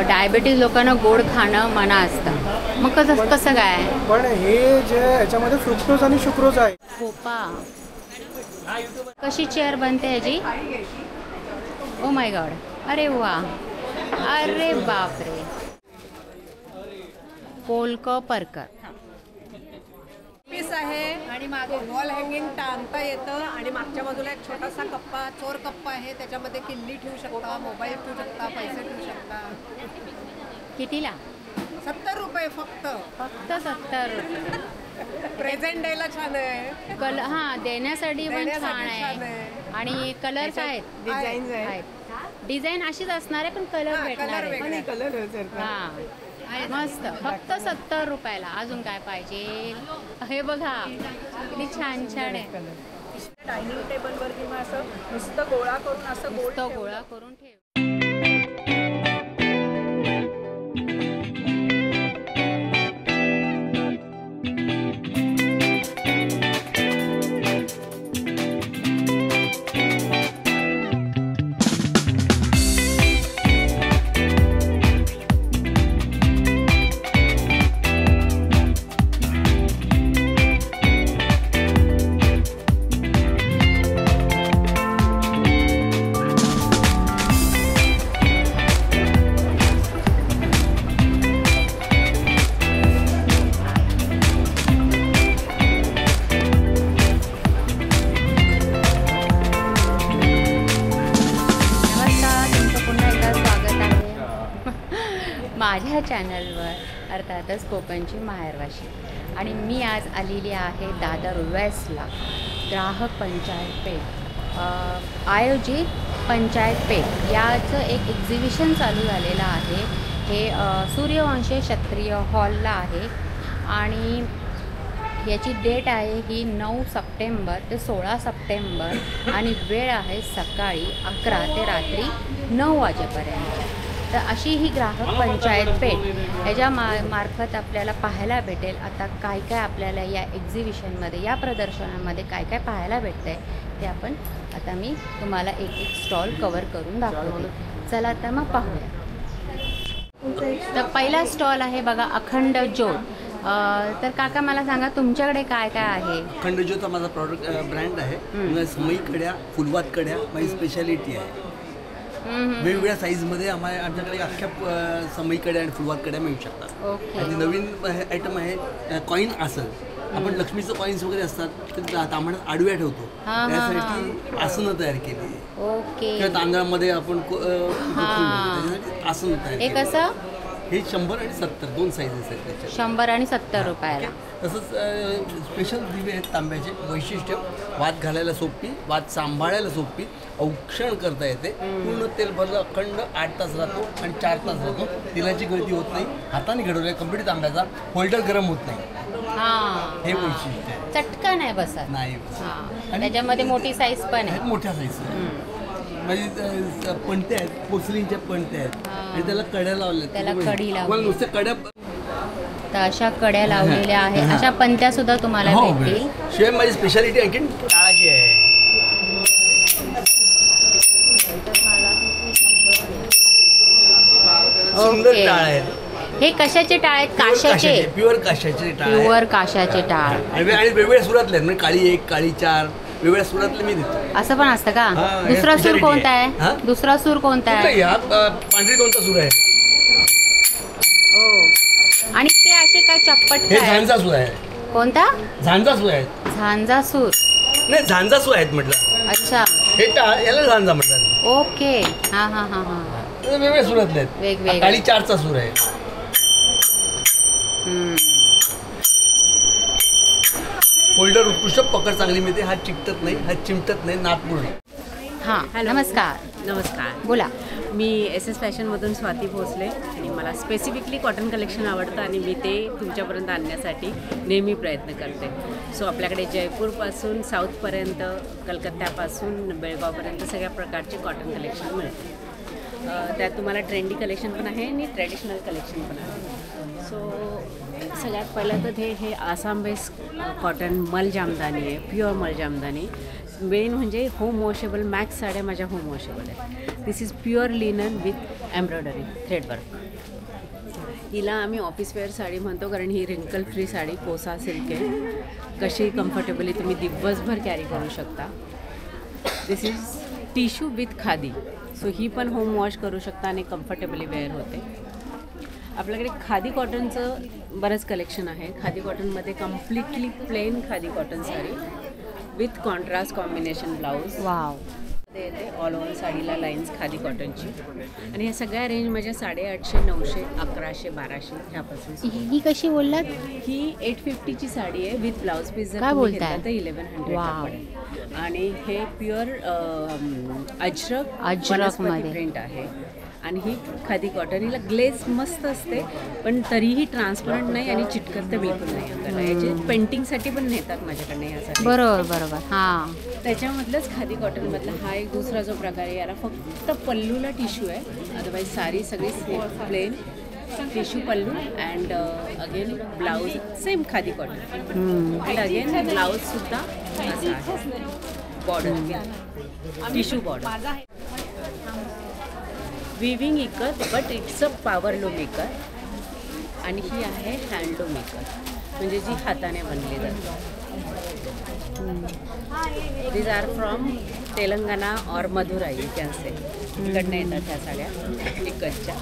Diabetes लोकांना गोड खाणं मना असतं, मग कसं काय? पण हे जे याच्यामध्ये फ्रुक्टोज आणि शुक्रोज आहे. खोपा कशी चेअर बनते ह्याची? ओ माय गॉड, अरे वा, अरे बापरे. पोलको परकर पीस आहे आणि मागे वॉल हँगिंग टांगता येतं आणि मागच्या बाजूला एक छोटासा कप्पा, चोर कप्पा आहे. त्याच्यामध्ये किल्ली ठेवू शकता, मोबाईल ठेवू शकता, पैसे ठेवू शकता. कितीला? 70 रुपये फक्त. फक्त 70 रुपये. प्रेझेंट डेला छान आहे. हां, देण्यासाठी पण छान छान आहे. आणि कलर्स आहेत, डिझाईन्स आहेत. डिझाईन अशीच असणार आहे पण कलर भेटणार आहे. कलर हां, मस्त. फक्त 70 रुपयाला. अजून काय पाहिजे? हे बघा किती छान छान आहे. डायनिंग टेबलवर किंवा असं नुसतं गोळा करून ठेव. माझ्या चॅनलवर अर्थातच कोकणची माहेरवाशी. आणि मी आज आलेली आहे दादर वेस्टला ग्राहक पंचायत पेठ आयोजित पंचायत पेठ याचं एक एक्झिबिशन चालू झालेलं आहे. हे सूर्यवंशी क्षत्रिय हॉलला आहे आणि याची डेट आहे ही 9 सप्टेंबर ते 16 सप्टेंबर आणि वेळ आहे सकाळी 11 ते रात्री 9 वाजेपर्यंत. तर अशी ही ग्राहक पंचायत पेठ ह्याच्या मार्फत आपल्याला पाहायला भेटेल. आता काय काय आपल्याला या एक्झिबिशनमध्ये, या प्रदर्शनामध्ये काय काय पाहायला भेटतं आहे ते आपण आता मी तुम्हाला एक एक स्टॉल कवर करून दाखवते. चला तर मग पाहूया. तर पहिला स्टॉल आहे बघा अखंड ज्योत. तर काका मला सांगा तुमच्याकडे काय काय आहे? अखंड ज्योत हा माझा प्रॉडक्ट ब्रँड आहे. समई कड्या, फुलवात कड्या माझी स्पेशालिटी आहे. वेगवेगळ्या साईजमध्ये आमच्याकडे अख्ख्या समई कड्या आणि फुलवात कड्या मिळू शकतात. आणि नवीन आयटम आहे कॉईन आसन. आपण लक्ष्मीचं कॉईन्स वगैरे असतात ते तांबड्यात आडव्या ठेवतो, त्यासाठी आसनं तयार केली. किंवा तांदळामध्ये आपण आसन तयार केली. कसं? हे 100 आणि 70 दोन साईजेस आहेत त्याच्या. 100 आणि 70 रुपयाला. तसंच स्पेशल दिवे आहेत तांब्याचे. वैशिष्ट्य वात घालायला सोपी, वात सांभाळायला सोपी, औक्षण करता येते. पूर्ण तेल भरलं अखंड 8 तास राहतो आणि 4 तास राहतो. तेलाची गळती होत नाही. हाताने घडवलेला कम्प्लीट तांब्याचा होल्डर गरम होत नाही. हे वैशिष्ट्य आहे. चटका नाही बसत. नाही. आणि त्याच्यामध्ये मोठी साईज पण आहे. मोठ्या साईज म्हणजे पणते आहेत, पोसलींच्या पणते आहेत आणि त्याला कड्या लावल्या. त्याला कडी लावली. नुसत्या कड्या. तर अशा कड्या लावलेल्या आहेत. अशा पंत्या सुद्धा तुम्हाला भेटतील. शिवाय माझी स्पेशालिटी आणखी टाळाची आहे. सुंदर टाळ आहेत. हे कशाचे टाळ आहेत? काशाचे. प्युअर काशाचे टाळ. प्युअर काशाचे टाळ. आणि वेगवेगळ्या सुरातले आहेत. म्हणजे काळी 1, काळी 4 वेगवेगळ्या सुरातले मी देतो. असं पण असतं का? दुसरा सूर कोणता आहे? दुसरा सूर कोणता आहे? पांढरी दोनचा सूर आहे. आणि ते असे काय चप्पट? हे झांजा सूर आहे. कोणता? झांजा सूर आहे. झांजा सूर नाही, झांजा सूर आहेत म्हटलं. अच्छा. हे टाळ याला झांजा म्हणतात. ओके. हा हा हा हा. वेगवेगळ्या सुरातले आहेत. वेगवेगळे. काळी 4चा सूर आहे. होल्डर उत्कृष्ट, पकड चांगली मिळते. हात चिकटत नाही, हात चिमटत नाही, नाक पूर्ण. हां, नमस्कार. नमस्कार. बोला. मी SS फॅशनमधून स्वाती भोसले आणि मला स्पेसिफिकली कॉटन कलेक्शन आवडतं आणि मी ते तुमच्यापर्यंत आणण्यासाठी नेहमी प्रयत्न करते. सो आपल्याकडे जयपूरपासून साऊथपर्यंत, कलकत्त्यापासून बेळगावपर्यंत सगळ्या प्रकारचे कॉटन कलेक्शन मिळते. त्यात तुम्हाला ट्रेंडी कलेक्शन पण आहे आणि ट्रॅडिशनल कलेक्शन पण आहे. सो सगळ्यात पहिलं तर हे आसाम बेस कॉटन मल जामदानी आहे. प्युअर मल जामदानी. मेन म्हणजे होम वॉशेबल मॅक्स साड्या माझ्या होम वॉशेबल आहे. This is pure linen with embroidery threadwork. हिला आम्ही ऑफिस वेअर साडी म्हणतो कारण ही रिंकल फ्री साडी कोसा सिल्क आहे. कशी कम्फर्टेबली तुम्ही दिवसभर कॅरी करू शकता. This is tissue with khadi. So ही पण होम वॉश करू शकता आणि कम्फर्टेबली वेअर होते. आपल्याकडे खादी कॉटनचं बरंच कलेक्शन आहे. खादी कॉटनमध्ये completely plain khadi cotton sari with contrast combination blouse wow. येते ऑल ओव्हर साडीला लाईन्स खादी कॉटनची. आणि ह्या सगळ्या रेंज माझ्या 850, 900, 1100, 1200 ह्यापासून. ही कशी बोललात? ही 850ची साडी आहे विथ ब्लाऊज पीस. जर काय तुम्ही बोलताय? घेतला तर 1100 वाव. पडेल. आणि हे प्युअर अजरक अजरकमध्ये. वनस्पती प्रिंट आहे. आणि ही खादी कॉटन. हिला ग्लेज मस्त असते पण तरीही ट्रान्सपरंट नाही आणि चिटकत तर बिलकुल नाही अंगाला. याचे पेंटिंगसाठी पण नेतात माझ्याकडनं ह्यासाठी. बरोबर बरोबर. हां. त्याच्यामधलंच खादी कॉटनमधला हा एक दुसरा जो प्रकार आहे. याला फक्त पल्लूला टिश्यू आहे. अदरवाईज साडी सगळी plain tissue pallu and again blouse same khadi cotton. And again ब्लाऊजसुद्धा असं आहे border tissue border. Weaving ikat but it's a powerloom ikat. आणि ही आहे हँडलूम इकत म्हणजे जी हाताने बनली जाते. दीज आर फ्रॉम तेलंगणा और मधुराई यू कॅन से. इकडनं येतात ह्या साड्या इकतच्या.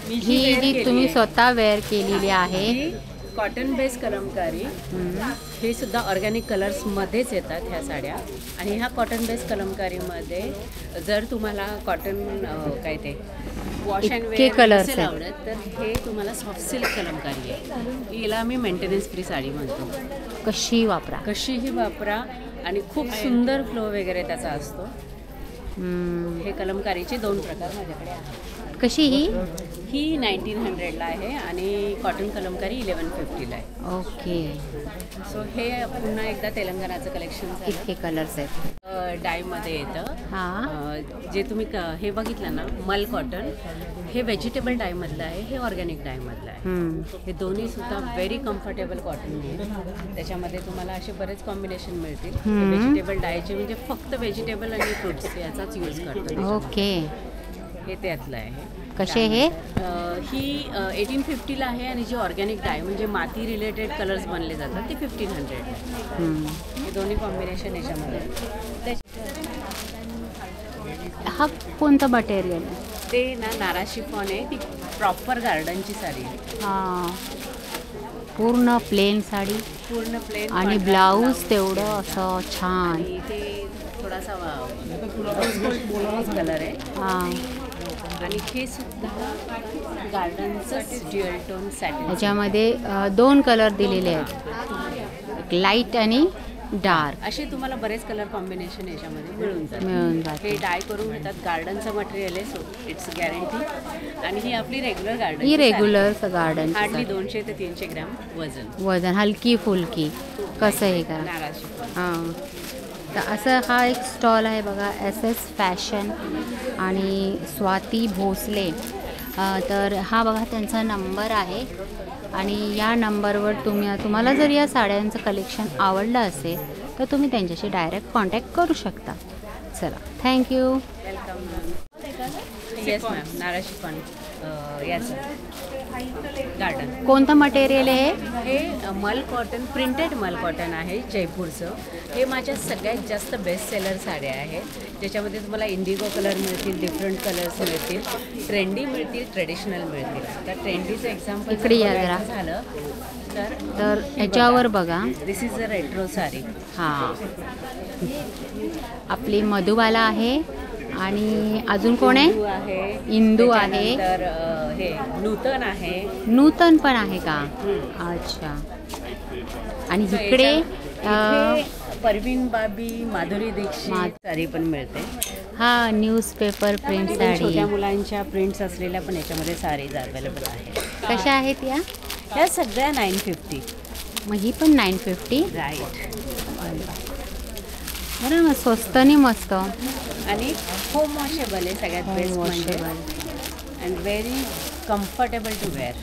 ही जी तुम्ही स्वतः वेअर केलेली आहे कॉटन बेस कलमकारी. हे सुद्धा ऑर्गॅनिक कलर्समध्येच येतात ह्या साड्या. आणि ह्या कॉटन बेस कलमकारीमध्ये जर तुम्हाला कॉटन काय ते वॉश अँड इतके वेअर colours नसेल आहेत. आवडत तर हे तुम्हाला सॉफ्ट सिल्क कलमकारी आहे. हिला आम्ही मेंटेनन्स फ्री साडी म्हणतो. कशी वापरा. कशीही वापरा आणि खूप सुंदर फ्लो वगैरे त्याचा असतो. हे कलमकारीचे 2 प्रकार माझ्याकडे आहेत. कशी ही 1900ला आहे आणि कॉटन कलमकारी 1150ला आहे. ओके. सो हे पुन्हा एकदा तेलंगणाचं कलेक्शन इतके कलर्स आहेत. डायमध्ये येतं. हां. जे तुम्ही हे बघितलं ना मल कॉटन हे व्हेजिटेबल डायमधलं आहे. हे ऑर्गॅनिक डायमधलं आहे. हे दोन्ही सुद्धा व्हेरी कम्फर्टेबल कॉटन आहे. त्याच्यामध्ये तुम्हाला असे बरेच कॉम्बिनेशन मिळतील. व्हेजिटेबल डायचे म्हणजे फक्त व्हेजिटेबल आणि फ्रुट्स याचाच यूज करतो. ओके. हे त्यातलं आहे. कसे हे? ही 1850ला आहे आणि जी ऑर्गॅनिक डाय म्हणजे माती रिलेटेड कलर्स बनले जातात ते 1500 आहे. हे दोन्ही कॉम्बिनेशन याच्यामध्ये. हा कोणतं मटेरियल? ते ना नारा शिफॉन आहे. ती प्रॉपर गार्डनची साडी आहे. हां. पूर्ण प्लेन साडी पूर्ण प्लेन आणि ब्लाऊज तेवढं असं छान. आणि ते थोडासा कलर आहे. हां. आणि हे सुद्धा गार्डनचंच ड्युअल टोन सॅटिन. याच्यामध्ये 2 कलर दिलेले आहेत. लाईट आणि डार्क असे तुम्हाला बरेच कलर कॉम्बिनेशन याच्यामध्ये मिळून मिळून जातात. जाते. हे डाय करून मिळतात. गार्डनचं मटेरियल आहे. So it's guarantee. आणि ही आपली रेग्युलर गार्डन. ही रेग्युलर गार्डन. हार्डली 200 ते 300 ग्रॅम वजन हलकी फुलकी. कसं आहे का? नारा शिफॉन. हां. तर असं हा एक स्टॉल आहे बघा. SS फॅशन आणि स्वाती भोसले. तर हा बघा त्यांचा नंबर आहे आणि या नंबरवर तुम्हाला जर या साड्यांचं कलेक्शन आवडलं असेल तर तुम्ही त्यांच्याशी डायरेक्ट कॉन्टॅक्ट करू शकता. चला, थँक्यू. वेलकम. Yes ma'am. नारा शिफॉन याचं गार्डन. कोणतं मटेरियल आहे? हे मल कॉटन प्रिंटेड मल कॉटन आहे जयपूरचं. हे माझ्या सगळ्यात जास्त बेस्ट सेलर साड्या आहेत ज्याच्यामध्ये तुम्हाला इंडिगो कलर मिळतील, डिफरंट कलर्स मिळतील, ट्रेंडी मिळतील, ट्रेडिशनल मिळतील. तर ट्रेंडीचं एक्झाम्पल इकडे या जरा. झालं तर याच्यावर बघा. दिस इज अ रेट्रो साडी. हां. आपली मधुबाला आहे आणि अजून कोण आहे? इंदू आहे. तर हे नूतन आहे. नूतन पण आहे का? अच्छा. आणि इकडे परवीन बाबी, माधुरी दीक्षित साडी पण मिळते. हा न्यूजपेपर प्रिंट साडी. छोट्या मुलांच्या प्रिंट्स असलेल्या पण याच्यामध्ये साडीज अवेलेबल आहेत. कशा आहेत या? ह्या सगळ्या 950. मग ही पण 950. राईट. बरं मग स्वस्त आणि मस्त आणि होम वॉशेबल आहे सगळ्यात best washable and very comfortable to wear.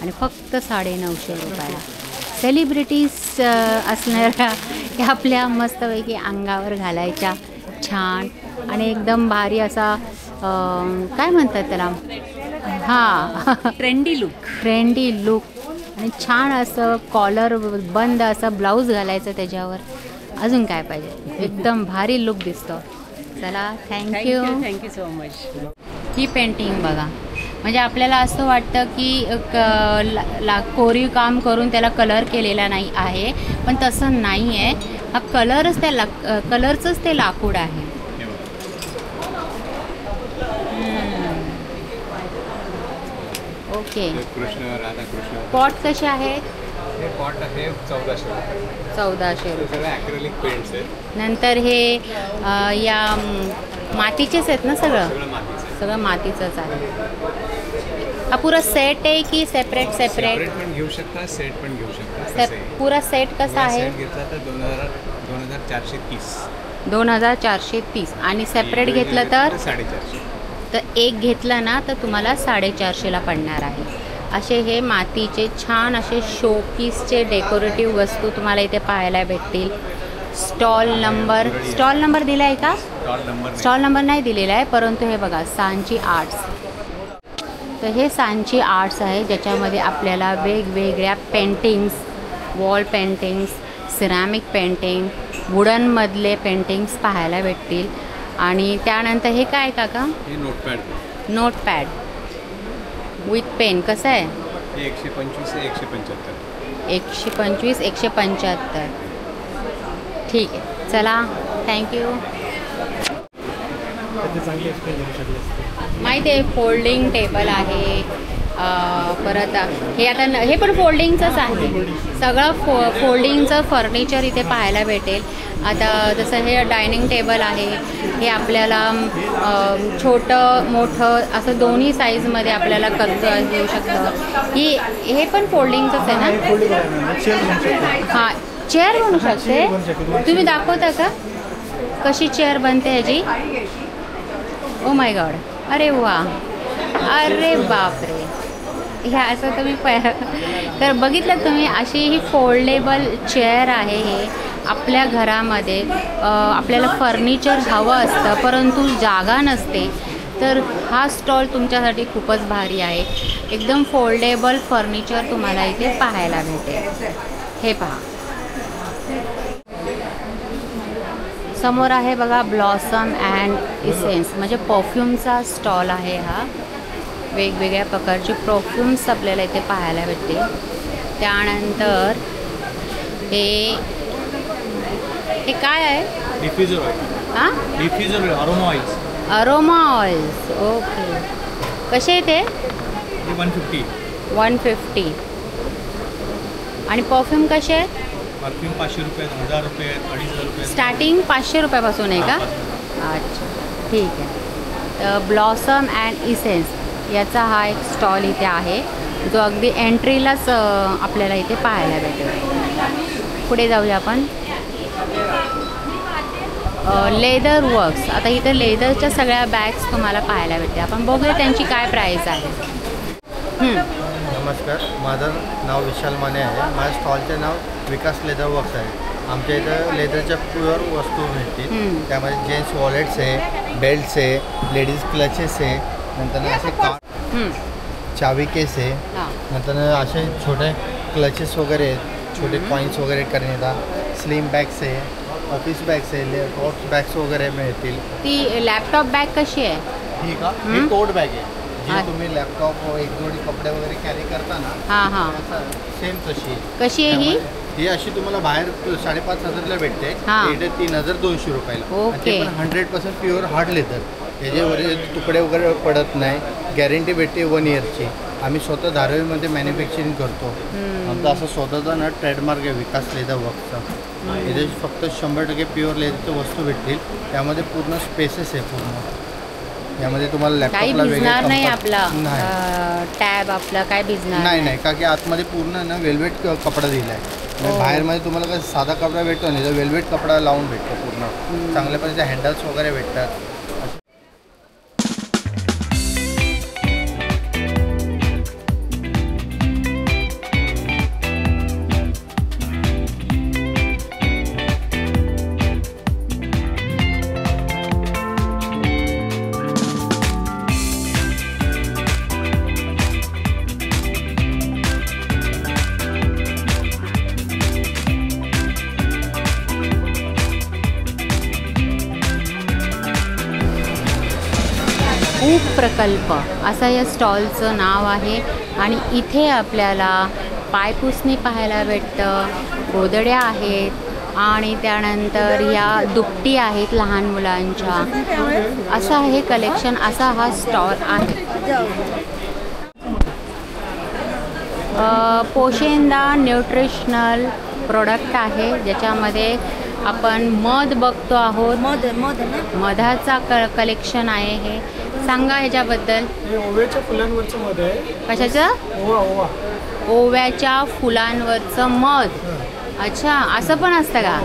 आणि फक्त 950 रुपयाला. सेलिब्रिटीज असणाऱ्या ह्या आपल्या मस्तपैकी अंगावर घालायच्या छान आणि एकदम भारी असा काय म्हणतात त्याला, हां ट्रेंडी लुक आणि छान असं कॉलर बंद असं ब्लाऊज घालायचं त्याच्यावर. अजून काय पाहिजे, एकदम भारी लुक दिसतो. चला थँक्यू. Thank you so much. ही पेंटिंग बघा, म्हणजे आपल्याला असं वाटतं की कोरीव काम करून त्याला कलर केलेला नाही आहे, पण तसं नाही आहे. हा कलरच कलरचंच ते लाकूड आहे. ओके. कृष्ण राधाकृष्ण. पॉट कसे आहेत? हे पॉट आहे 1400 रुपये. सगळे ॲक्रेलिक पेंट्स आहेत. नंतर हे या मातीचेच आहेत ना सगळं? सगळं मातीचं. सगळं मातीचंच आहे. हा पुरा सेट आहे की सेपरेट? सेपरेट पण घेऊ शकता, सेट पण घेऊ शकता. पुरा सेट कसा आहे? सेट घेतला तर 2430. 2430 आणि सेपरेट घेतलं तर 450. तर एक घेतलं ना तर तुम्हाला 450ला पडणार आहे. असे हे मातीचे छान असे शोपीसचे डेकोरेटिव्ह वस्तू तुम्हाला इथे पाहायला भेटतील. स्टॉल नंबर दिला आहे का? स्टॉल नंबर नाही दिलेला आहे, परंतु हे बघा सांची आर्ट्स. तर हे सांची आर्ट्स आहे, ज्याच्यामध्ये आपल्याला वेगवेगळ्या paintings, wall paintings, ceramic painting, वुडनमधले पेंटिंग्स पाहायला भेटतील. आणि त्यानंतर हे काय काका? हे नोटपॅड विथ पेन. कसं आहे? हे 125 आहे, 175. 125, 175. ठीक आहे, चला थँक्यू. माहिती आहे फोल्डिंग टेबल आहे. परत हे आता हे पण फोल्डिंगचंच आहे. सगळं फोल्डिंगचं फर्निचर इथे पाहायला भेटेल. आता जसं हे डायनिंग टेबल आहे, हे आपल्याला छोटं मोठं असं दोन्ही साईजमध्ये आपल्याला करता येऊ शकतं. हे पण फोल्डिंगचंच आहे ना? हां, चेअर बनू शकते. तुम्ही दाखवता का कशी चेअर बनते ह्याची? ओ माय गॉड, अरे वा, अरे बापरे. ह्या असं तुम्ही तर बघितलं तुम्ही, अशी ही फोल्डेबल चेअर आहे. हे आपल्या घरामध्ये आपल्याला फर्निचर हवं असतं परंतु जागा नसते, तर हा स्टॉल तुमच्यासाठी खूपच भारी आहे. एकदम फोल्डेबल फर्निचर तुम्हाला इथे पाहायला भेटेल. हे पहा, समोर आहे बघा ब्लॉसम अँड इसेन्स, म्हणजे परफ्यूमचा स्टॉल आहे हा. वेगवेगळ्या प्रकारचे परफ्यूम्स आपल्याला इथे पाहायला भेटतील. त्यानंतर हे काय आहे? Diffuser oil. हां, diffuser aroma oils. Aroma oils. Okay. कसे आहे ते? 150. आणि परफ्यूम कसे आहेत? परफ्यूम 500 रुपये, 1000 रुपये, 2500 रुपये. स्टार्टिंग 500 रुपयापासून आहे का? अच्छा, ठीक आहे. तर ब्लॉसम अँड इसेन्स याचा हा एक स्टॉल इथे आहे, जो अगदी एंट्रीलाच आपल्याला इथे पाहायला भेटेल. पुढे जाऊया आपण. Leather works. आता इथे लेदरच्या सगळ्या बॅग्स तुम्हाला पाहायला भेटते. आपण बघूया त्यांची काय प्राईस आहे. नमस्कार, माझं नाव विशाल माने आहे. माझ्या स्टॉलचे नाव विकास लेदर वर्क्स आहे. आमच्या इथं लेदरच्या प्युअर वस्तू भेटतील. त्यामध्ये जेंट्स वॉलेट्स आहे, बेल्ट्स आहे, लेडीज क्लचेस आहे, नंतर असे चावी केस आहे, नंतर असे छोटे क्लचेस वगैरे आहेत, छोटे कॉईन्स वगैरे करण्यात, स्लिम बॅग्स आहे, ऑफिस बॅग्स आहे, टोट बॅग्स वगैरे मिळतील. ती लॅपटॉप बॅग कशी आहे? ठीक आहे, ही टोट बॅग आहे, जी तुम्ही लॅपटॉप एक जोडी कपडे वगैरे कॅरी करताना. हां, सेम तशी आहे. कशी आहे ही? ही अशी तुम्हाला बाहेर 5,500ला भेटते, इथे 3,200 रुपयाला. ओके. 100% प्युअर हार्ड लेदर, त्याच्यावर तुकडे वगैरे पडत नाही. गॅरंटी भेटते 1 इयरची. आम्ही स्वतः धारावीमध्ये मॅन्युफॅक्चरिंग करतो. आमचा असं स्वतःचा ना ट्रेडमार्क आहे विकास लेदर वर्कचा. इथे फक्त 100% प्युअर लेदरच्या वस्तू भेटतील. त्यामध्ये पूर्ण स्पेसेस आहे. पूर्ण यामध्ये तुम्हाला लॅपटॉपला भिजणार नाही आपला टॅब, आपला काय भिजणार नाही, का की आतमध्ये पूर्ण ना वेल्वेट कपडा दिला आहे. बाहेरमध्ये तुम्हाला काय साधा कपडा भेटतो नाही, तर वेल्वेट कपडा लावून भेटतो. पूर्ण चांगल्या पद्धतीचे हँडल्स वगैरे भेटतात. कूप प्रकल्प असं या स्टॉलचं नाव आहे. आणि इथे आपल्याला पायपुसणी पाहायला भेटतं, गोधड्या आहेत आणि त्यानंतर या दुपटी आहेत लहान मुलांच्या. असं आहे कलेक्शन, असा हा स्टॉल आहे. पोशिंदा न्यूट्रिशनल प्रोडक्ट आहे ज्याच्यामध्ये आपण मध बघतो आहोत. मधाचा कलेक्शन आहे हे. सांगा ह्याच्याबद्दल. हे ओव्याच्या फुलांवरचं मध आहे. कशाचं? ओवा. ओव्याच्या फुलांवरचं मध. अच्छा, असं पण असतं का?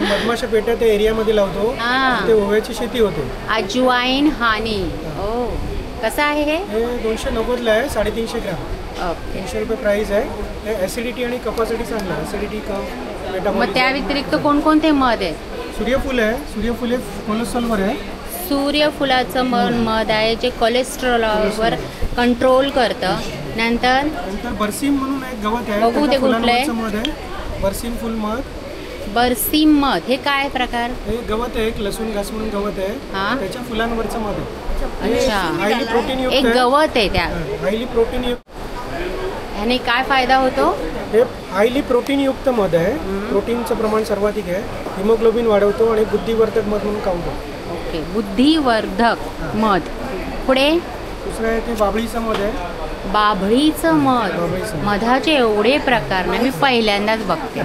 मधमाशा पेट्या त्या एरियामध्ये लावतो. हां. ते ओव्याची शेती होते. अजवाईन हानी. ओ, कसं आहे हे? हे 290ला आहे, 350 ग्राम. ओके. 300 रुपये प्राईस आहे. हे ॲसिडिटी आणि कफासाठी चांगलं आहे. ॲसिडिटी, कफ, मग मेटाबॉलिझम. त्या व्यतिरिक्त कोणकोणते मध आहेत? सूर्यफूल आहे. सूर्यफूल हे कोलेस्ट्रॉलवर आहे. सूर्यफुलाचं मध आहे जे कोलेस्ट्रॉलवर कंट्रोल करतं. नंतर बरसीम म्हणून एक गवत आहे. बघू ते त्याच्या कुठलं आहे? फुलांवरचं मध आहे. बरसीम फुल मध. बरसीम मध हे काय प्रकार? हे गवत आहे, एक लसूण घास म्हणून गवत आहे. हां. त्याच्या फुलांवरचं मध आहे. अच्छा, हायली प्रोटीन युक्त एक आहे. गवत आहे त्या. हायली प्रोटीन युक्त. ह्याने काय फायदा होतो? हे हायली प्रोटीन युक्त मध आहे. प्रोटीनचं प्रमाण सर्वाधिक आहे. हिमोग्लोबिन वाढवतो आणि बुद्धिवर्धक मध म्हणून काम करतो. ओके, बुद्धिवर्धक मध. पुढे दुसरं आहे ते बाभळीचं मध आहे. बाभळीचं मध. बाभळीचं. मधाचे एवढे प्रकार ना मी पहिल्यांदाच बघते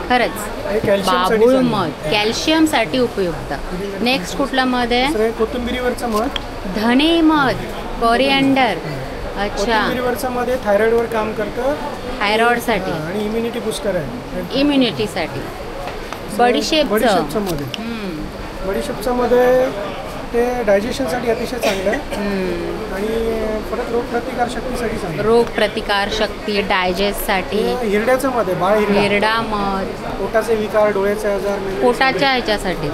खरंच. हे कॅल्शियमसाठी बाभूळ चांगलं मध आहे. कॅल्शियमसाठी उपयुक्त. नेक्स्ट कुठला मध आहे? दुसरं आहे कोथिंबिरीवरचं मध. धने मध, कोरिअँडर. अच्छा, कोथिंबिरीवरचं मध हे थायरॉइडवर काम करतं. थायरॉइडसाठी, आणि इम्युनिटी बुस्टर आहे. इम्युनिटीसाठी. बडीशेपचं बडीशेपचं. मध आहे. बडीशेपचं मध्ये ते डायजेशनसाठी अतिशय चांगलं आहे. आणि परत रोगप्रतिकारशक्तीसाठी चांगलं आहे. रोगप्रतिकार शक्ती, डायजेस्टसाठी. हे हिरड्याचं मध आहे. बाळ हिरडा. हिरडा मध, पोटाचे विकार, डोळ्याचे आजार, मेंदूचे पोटाच्या ह्याच्यासाठी.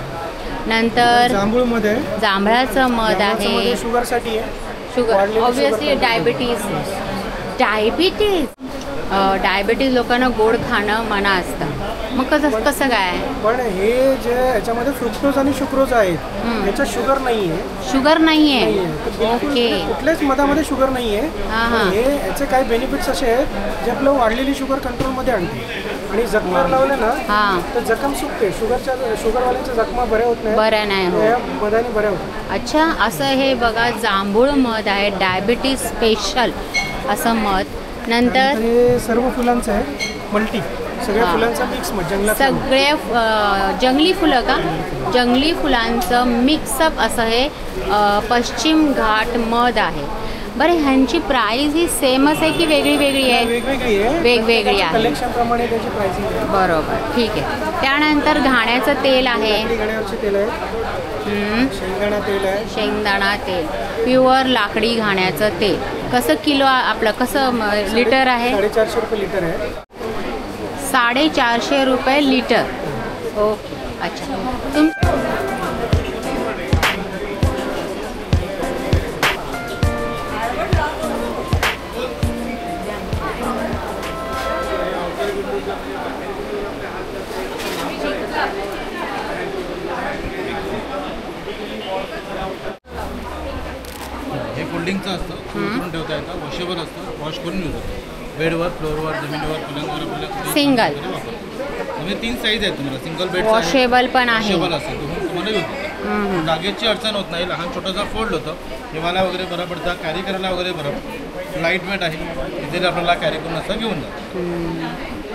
नंतर जांभूळ मध आहे. जांभळाचं मध जांभळाचं मध आहे. हे शुगरसाठी आहे. शुगर, वाढलेली ऑब्विसली शुगर डायबिटीज. डायबिटीज लोकांना गोड खाणं मना असतं. मग कसं काय? पण हे जे याच्यामध्ये फ्रुक्टोज आणि शुक्रोज आहेत, याच्यात शुगर नाही आहे. शुगर नाही आहे. ओके. कुठल्याच मधामध्ये शुगर नाही आहे. हां. हे याचे काही बेनिफिट्स असे आहेत जे आपलं वाढलेली शुगर कंट्रोलमध्ये आणते. आणि जखमावर लावले ना हां. तर जखम सुकते. शुगरवाल्यांच्या जखमा बऱ्या होत नाही. बरं नाही होत. या मधाने बऱ्या होतात. अच्छा, असं हे बघा जांभूळ मध आहे, डायबिटीज स्पेशल असं मध. नंतर हे सर्व फुलांचं आहे. मल्टी सगळ्या हां. फुलांचा मिक्स मध. जंगलात सगळ्या जंगली फुलं का? जंगली फुलांचं मिक्सअप असं हे पश्चिम घाट मध आहे. बरं, ह्यांची प्राईस ही सेमच आहे की वेगळी वेगळी आहे? वेगवेगळी आहे. वेगवेगळी आहे. कलेक्शन प्रमाणे त्याची प्राइसिंग आहे. बरोबर, ठीक आहे. त्यानंतर घाण्याचं तेल आहे. लाकडी घाण्यावरचे तेल आहे. शेंगदाणा तेल आहे. शेंगदाणा तेल, प्युअर लाकडी घाण्याचं तेल. कसं किलो आपलं, कसं लिटर आहे? 450 रुपये लिटर आहे. 450 रुपये लिटर. ओके, अच्छा. हे फोल्डिंगचं असतं, करून ठेवता येतं, वॉशेबल असतं, वॉश करून यूज होतं. बेडवर, फ्लोअरवर, जमिनीवर, पलंगावर आपल्याला सिंगल. म्हणजे 3 साईज आहेत तुम्हाला. सिंगल बेड वॉशेबल पण आहे. वॉशेबल असतं, तुम्हाला यूज होतं. जागेची अडचण होत नाही. लहान छोटासा फोल्ड होतं, ठेवायला वगैरे बरं पडतं, कॅरी करायला वगैरे बरं. लाईट वेट आहे, इथे आपल्याला कॅरी करून असं घेऊन जातं.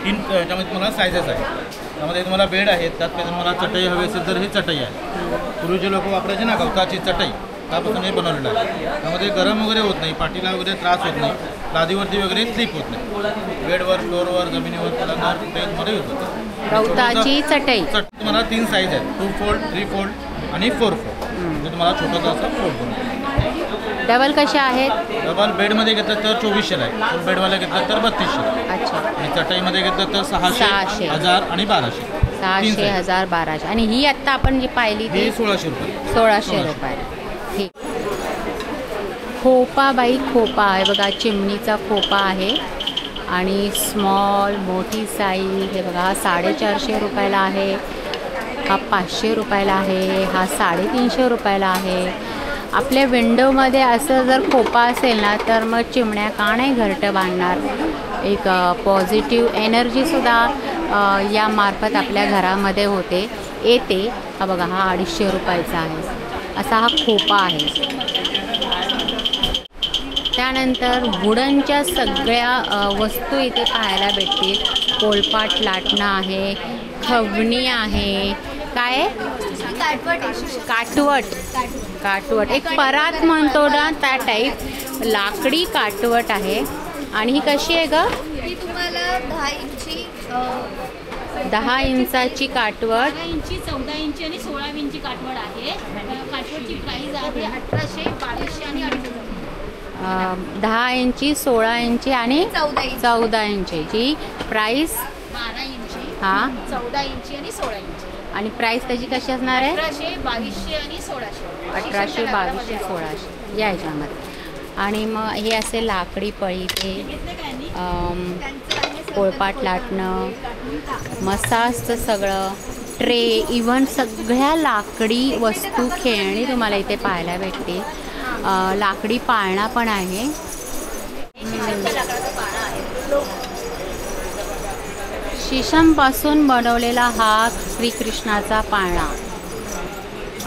3 याच्यामध्ये तुम्हाला सायझेस आहेत. त्यामध्ये तुम्हाला बेड आहेत, त्यात काही तुम्हाला चटई हवी असेल तर ही चटई आहे. पूर्वीचे लोक वापरायचे ना गवताची चटई, त्यापासून हे बनवलेलं आहे. त्यामध्ये गरम वगैरे होत नाही, पाठीला वगैरे त्रास होत नाही, लादीवरती वगैरे स्लिप होत नाही. बेडवर, फ्लोअरवर, जमिनीवर, पलंगावर ते तुम्हाला यूज होतं. गवताची चटई. तुम्हाला 3 साईज आहेत, 2 फोल्ड, 3 फोल्ड आणि 4 फोल्ड. म्हणजे तुम्हाला छोटंसं असं फोल्ड करून. डबल कशा आहेत? डबल बेडमध्ये घेतलं तर 2400 आहे, फुल बेडवाला घेतलं तर 3200. अच्छा. आणि चटईमध्ये घेतलं तर 600, 1000 आणि 1200. 600, 1000, 1200. आणि ही आत्ता आपण जी पाहिली ती ही 1600 रुपये. 1600 रुपये. ठीक. खोपाबाई खोपा आहे बघा, चिमणीचा खोपा आहे. आणि स्मॉल, मोठी साईज हे बघा, हा 450 रुपयाला आहे, हा 500 रुपयाला आहे, हा 350 रुपयाला आहे. आपल्या विंडोमध्ये असं जर खोपा असेल ना तर मग चिमण्या का नाही घरटं बांधणार. एक पॉझिटिव्ह एनर्जीसुद्धा यामार्फत आपल्या घरामध्ये येते. हा बघा, हा 250 रुपयाचा आहे. असा हा खोपा आहे. त्यानंतर वुडनच्या सगळ्या वस्तू इथे पाहायला भेटतील. पोलपाट लाटणं आहे, खवणी आहे, काय काटवट एक परात म्हणतो ना त्या टाईप लाकडी काटवट आहे. आणि ही कशी आहे ग? ही तुम्हाला 10 इंचाची काटवट. 10 इंची, 14 इंची आणि 16 इंची काटवड आहे. काटवडची प्राईस आहे 1800, 2200 आणि 2800. 10 इंची, 16 इंची आणि 14 इंचीची प्राईस 12 इंची, हां 14 इंची आणि 16 इंची. आणि प्राईस त्याची कशी असणार आहे? 1800, 2200 आणि 1600. 1800, 2200, 1600 या ह्याच्यामध्ये. आणि मग हे असे लाकडी पळी ते पोळपाट लाटणं, मसाजचं सगळं ट्रे, इव्हन सगळ्या लाकडी वस्तू खेळणी तुम्हाला इथे पाहायला भेटते. लाकडी पाळणा पण आहे. शीशमपासून बनवलेला हा श्रीकृष्णाचा पाळणा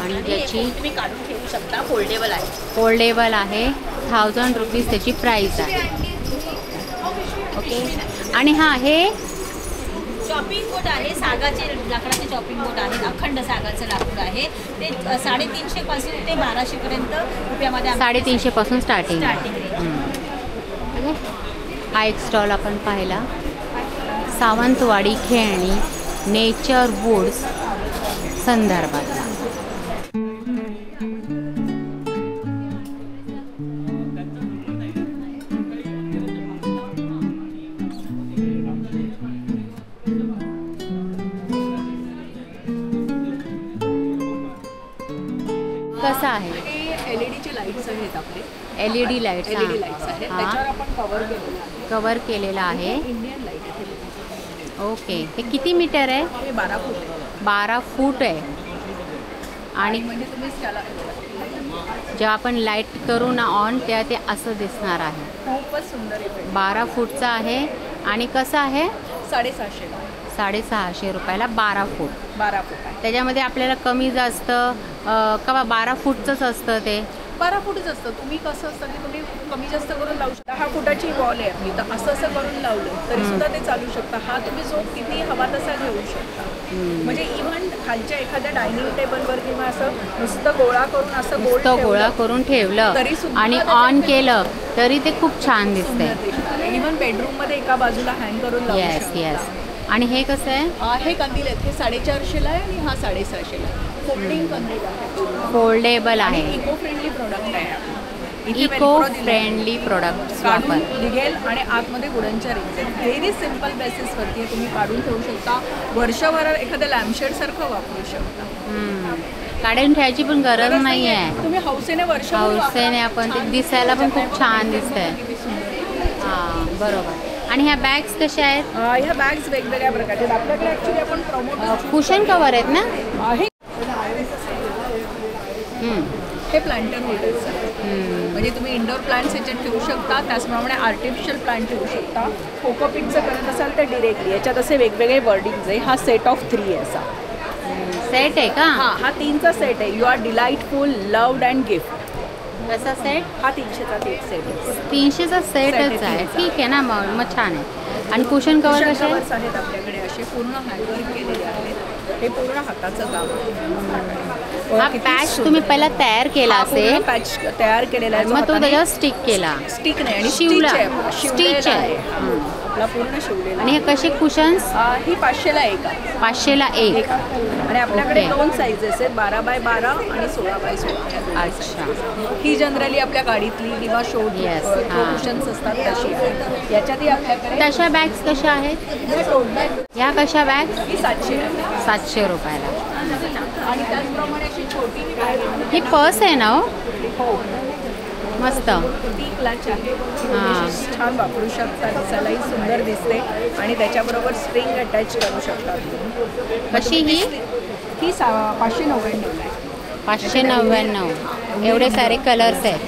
आणि ज्याची तुम्ही काढून ठेवू शकता. फोल्डेबल आहे. फोल्डेबल आहे. 1000 रुपीज त्याची प्राईस आहे. ओके. आणि हां, हे चॉपिंग बोर्ड आहे. सागाचे लाकडाचे चॉपिंग बोर्ड आहेत. अखंड सागाचं लाकूड आहे. ते 350 पासून ते 1200 पर्यंत रुपयामध्ये. 350 पासून स्टार्टिंग. हा एक स्टॉल आपण पाहिला. सावंतवाडी खेळणी नेचर वूड्स संदर्भातला. कसं आहे? LED लाईट्स आहेत आपले. LED lights. LED लाईट्स आहेत. त्याच्यावर आपण कव्हर केलेला आहे. इंडियन लाईट आहे. ओके. हे किती मीटर आहे? हे 12 फूट आहे. 12 फूट आहे. आणि म्हणजे तुम्ही त्याला जेव्हा आपण लाईट करू ना ऑन तेव्हा ते असं दिसणार आहे. खूपच सुंदर इफेक्ट. 12 फूटचा आहे. आणि कसं आहे? 650. 650 रुपयाला 12 फूट. 12 फूट आहे. त्याच्यामध्ये आपल्याला कमी जास्त का 12 फूटचंच असतं ते? 12 फूटच असतं. तुम्ही कसं असतं की तुम्ही कमी जास्त करून लावू शकता. 10 फुटाची वॉल आहे आपली, तर असं करून लावलं तरी सुद्धा ते चालू शकतं. हा तुम्ही जो किती हवा तसा घेऊ शकता. म्हणजे इव्हन खालच्या एखाद्या डायनिंग टेबलवर किंवा असं नुसतं गोळा करून असं गोळा करून ठेवलं आणि ऑन केलं तरी ते खूप छान दिसतंय. इव्हन बेडरूममध्ये एका बाजूला हँग करून लावू शकता. येस. आणि हे कसं आहे? हे कंदील आहेत. हे 450ला आहे आणि हा 650ला आहे. फोल्डिंग कंदील आहे. फोल्डेबल आहे. इको फ्रेंडली प्रोडक्ट आहे. इको फ्रेंडली प्रोडक्ट काढून निघेल आणि आतमध्ये वुडनच्या रिंग्स आहेत. व्हेरी सिम्पल बेसिसवरती तुम्ही काढून ठेवू शकता. वर्षभर एखाद्या लॅम्पशेडसारखं वापरू शकता. काढून ठेवायची पण गरज नाही आहे. तुम्ही हौसेने आपण ते दिसायला पण खूप छान दिसतंय. हां, बरोबर. आणि ह्या बॅग्स कशा आहेत? ह्या बॅग्स वेगवेगळ्या प्रकारचे आहेत. आपल्याकडे ॲक्च्युली आपण प्रमोट कुशन कवर आहेत ना? हे प्लांटर होल्डर्स आहेत. म्हणजे तुम्ही इंडोर प्लांट्स ह्याच्यात ठेवू शकता. त्याचप्रमाणे आर्टिफिशियल प्लांट ठेवू शकता. कोकोपिटचं करत असाल तर डिरेक्टली याच्यात असे वेगवेगळे वर्डिंग्स आहे. हा सेट ऑफ 3 असा सेट आहे का? हा 3चा सेट आहे. You are delightful, loved and gift. कसा सेट? हा 300चा सेट आहे. 300चा सेटच आहे. ठीक आहे ना, मग छान आहे. आणि कुशन कवर कसे आहेत आपल्याकडे? असे पूर्ण हँडवर्क केलेले आहेत. हे पूर्ण हाताचं काम आहे. हा पॅच तुम्ही पहिला तयार केला असेल. पॅच तयार केलेला आहे. मग तो त्याच्यावर स्टिक केला. स्टिक नाही आणि शिवला. स्टिच आहे. आपला पूर्ण शिवलेला. आणि हे कसे कुशन्स? ही 500ला एक आहे. 500ला एक. आणि आपल्याकडे 2 साईजेस आहेत, 12x12 आणि 16x16. अच्छा. ही जनरली आपल्या गाडीतली किंवा शो कुशन्स असतात तशी आहे. याच्यातही आपल्याकडे तशा बॅग्स कशा आहेत? ह्या कशा बॅग्स? ही 700 रुपयाला. आणि त्याचप्रमाणे अशी छोटी ही पर्स आहे ना? हो, मस्त. ती क्लच आहे. छान वापरू शकता. दिसायलाही सुंदर दिसते आणि त्याच्याबरोबर स्ट्रिंग अटॅच करू शकता. कशी ही? ही 599 आहे. 599 एवढे सारे कलर्स आहेत.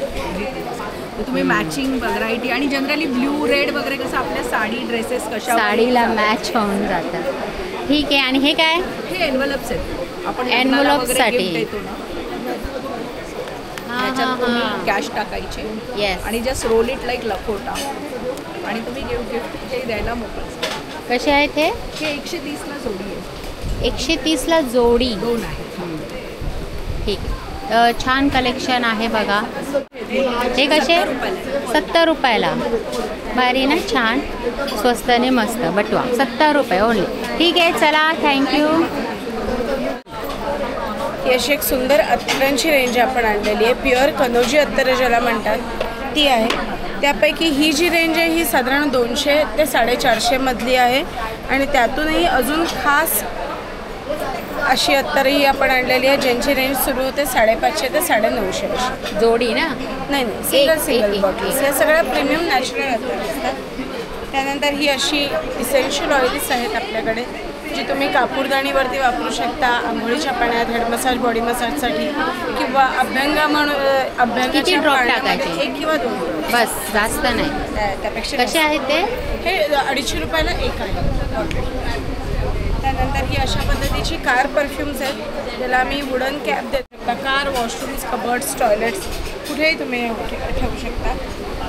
तुम्ही मॅचिंग व्हरायटी आणि जनरली ब्ल्यू रेड वगैरे कसं आपल्या साडी ड्रेसेस कशा साडीला मॅच होऊन जातं. ठीक आहे. आणि हे काय? हे एनवलप्स आहेत. आपण Envelopes साठी. ह्याच्यात तुम्ही कॅश टाकायचे. येस. आणि just roll it like Lakhota आणि तुम्ही गिफ्ट हे द्यायला मोकळे. कसे आहेत हे? हे 130ला जोडी आहे. 130ला जोडी. 2 आहेत. ठीक. छान कलेक्शन आहे बघा. हे कसे? 70 रुपयाला. भारी ना, छान स्वस्ताने मस्त बटवा. 70 रुपये ओनली. ठीक आहे, चला थँक्यू. ही अशी एक सुंदर अत्तरांची रेंज आपण आणलेली आहे. प्युअर कनोजी अत्तर ज्याला म्हणतात ती आहे. त्यापैकी ही जी रेंज आहे ही साधारण 200 ते 450 मधली आहे. आणि त्यातूनही अजून खास अशी अत्तरही आपण आणलेली आहे ज्यांची रेंज सुरू होते 550 ते 950 जोडी ना? नाही सिंगल बॉटल्स. या सगळ्या प्रीमियम नॅचरल अत्तर असतात. त्यानंतर ही अशी इसेन्शियल ऑइल्स आहेत आपल्याकडे जी तुम्ही कापूरदाणीवरती वापरू शकता. आंघोळीच्या पाण्यात, हेड मसाज, बॉडी मसाजसाठी किंवा अभ्यंगा म्हणून अभ्यंगाच्या पाण्यामध्ये 1 किंवा 2 बस, जास्त नाही. त्यापेक्षा कसे आहेत ते? हे 250 रुपयाला एक आहे. त्यानंतर ही अशा पद्धतीची कार परफ्युम्स आहेत ज्याला आम्ही वुडन कॅप देतो. कार, वॉशरूम्स, कबर्ड्स, टॉयलेट्स कुठेही तुम्ही ठेवू शकता.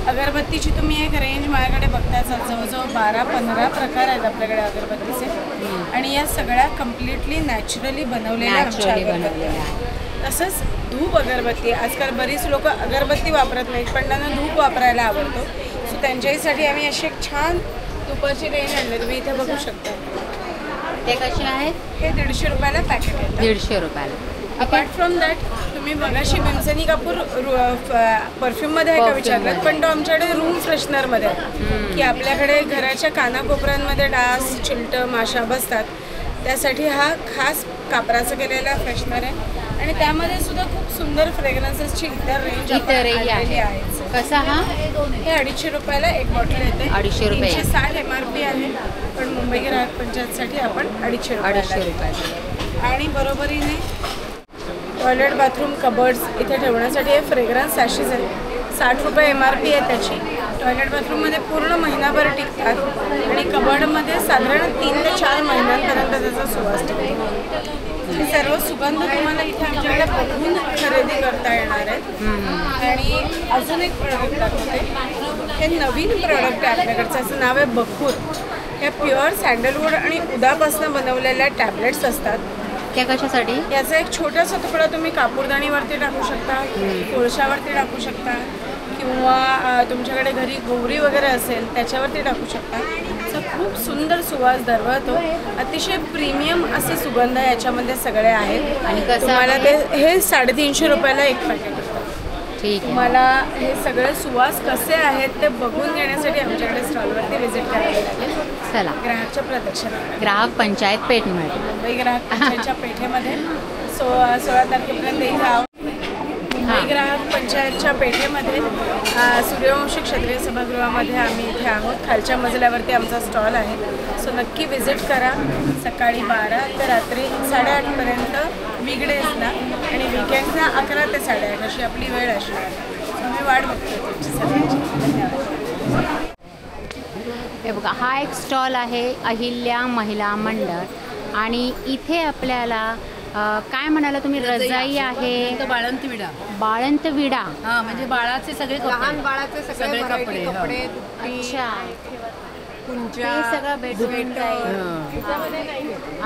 अगरबत्तीची तुम्ही एक रेंज माझ्याकडे बघताय. जवळजवळ 12-15 प्रकार आहेत आपल्याकडे अगरबत्तीचे. आणि या सगळ्या कम्प्लिटली नॅचरली बनवलेल्या आमच्या अगरबत्त्या. तसंच धूप अगरबत्ती. आजकाल बरीच लोक अगरबत्ती वापरत नाहीत पण त्यांना धूप वापरायला आवडतो. सो त्यांच्यासाठी आम्ही अशी एक छान धुपाची रेंज आणली. तुम्ही इथे बघू शकता. ते कसे आहेत? हे 150 रुपयाला पॅकेट आहे. 150 रुपयाला. अपार्ट फ्रॉम दॅट तुम्ही मगाशी भीमसेनी कापूर परफ्यूममध्ये आहे का विचारलात, पण तो आमच्याकडे रूम फ्रेशनरमध्ये आहे की आपल्याकडे घराच्या कानाकोपऱ्यांमध्ये डास, चिलटं, माशा बसतात. त्यासाठी हा खास कापराचा केलेला फ्रेशनर आहे. आणि त्यामध्ये सुद्धा खूप सुंदर फ्रेग्रन्सेसची इतर रेंज आहे. कसा हा? हे 250 रुपयाला एक बॉटल येते. 250 रुपये. 360 MRP आहे. पण मुंबई ग्राहक पंचायतसाठी आपण 250 रुपये. आणि बरोबरीने टॉयलेट, बाथरूम, कबर्ड्स इथे ठेवण्यासाठी हे फ्रेग्रन्स सॅशेस आहेत. 60 रुपये MRP आहे त्याची. टॉयलेट बाथरूममध्ये पूर्ण महिनाभर टिकतात. आणि कबर्डमध्ये साधारण 3 ते 4 महिन्यांपर्यंत त्याचा सुवास टिकतो. हे सर्व सुगंध तुम्हाला इथे आमच्याकडे बघून खरेदी करता येणार आहेत. आणि अजून एक प्रोडक्ट दाखवते. हे नवीन प्रोडक्ट आहे आपल्याकडचं. असं नाव आहे बखूर. ह्या प्युअर सँडलवूड आणि उदापासून बनवलेल्या टॅबलेट्स असतात. त्या कशासाठी? याचा एक छोटासा तुकडा तुम्ही कापूरदाणीवरती टाकू शकता, कोळशावरती टाकू शकता किंवा तुमच्याकडे घरी गौरी वगैरे असेल त्याच्यावरती टाकू शकता. खूप सुंदर सुवास दरवळतो. अतिशय प्रीमियम असे सुगंध याच्यामध्ये सगळे आहेत. आणि तुम्हाला ते हे 350 रुपयाला एक पॅकेट असतं. ठीक आहे. मला हे सगळे सुवास कसे आहेत ते बघून घेण्यासाठी आमच्याकडे स्टॉलवरती व्हिजिट करावी लागेल. चला. ग्राहकच्या प्रदर्शनात ग्राहक पंचायत पेठमध्ये, मुंबई ग्राहक पंचायतच्या पेठेमध्ये 16 तारखेपर्यंत इथं मुंबई ग्राहक पंचायतच्या पेठेमध्ये सूर्यवंशी क्षत्रिय सभागृहामध्ये आम्ही इथे आहोत. खालच्या मजल्यावरती आमचा स्टॉल आहे. सो नक्की व्हिजिट करा. सकाळी 12 ते रात्री 8:30पर्यंत वीकडेजला आणि वीकेंड्सला 11 ते 8:30 अशी आपली वेळ असणार. सो मी वाट बघतो तुमची सगळ्यांची. हे बघा, हा एक स्टॉल आहे अहिल्या महिला मंडळ. आणि इथे आपल्याला काय म्हणाला तुम्ही? रजाई आहे, बाळंत विडा. बाळंत विडा. हा, म्हणजे बाळाचे सगळे लहान बाळाचे सगळे कपडे. अच्छा, कुंचा सगळं भेटून जाईल.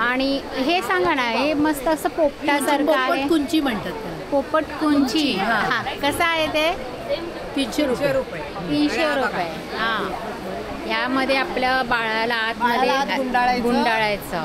आणि हे सांगा ना, हे मस्त असं पोपटासारखं आहे. कुंची म्हणतात त्याला. पोपट कुंची. हां, कसं आहे ते? 300 रुपये. 300 रुपये. हां, यामध्ये आपलं बाळाला आतमध्ये गुंडाळायचं.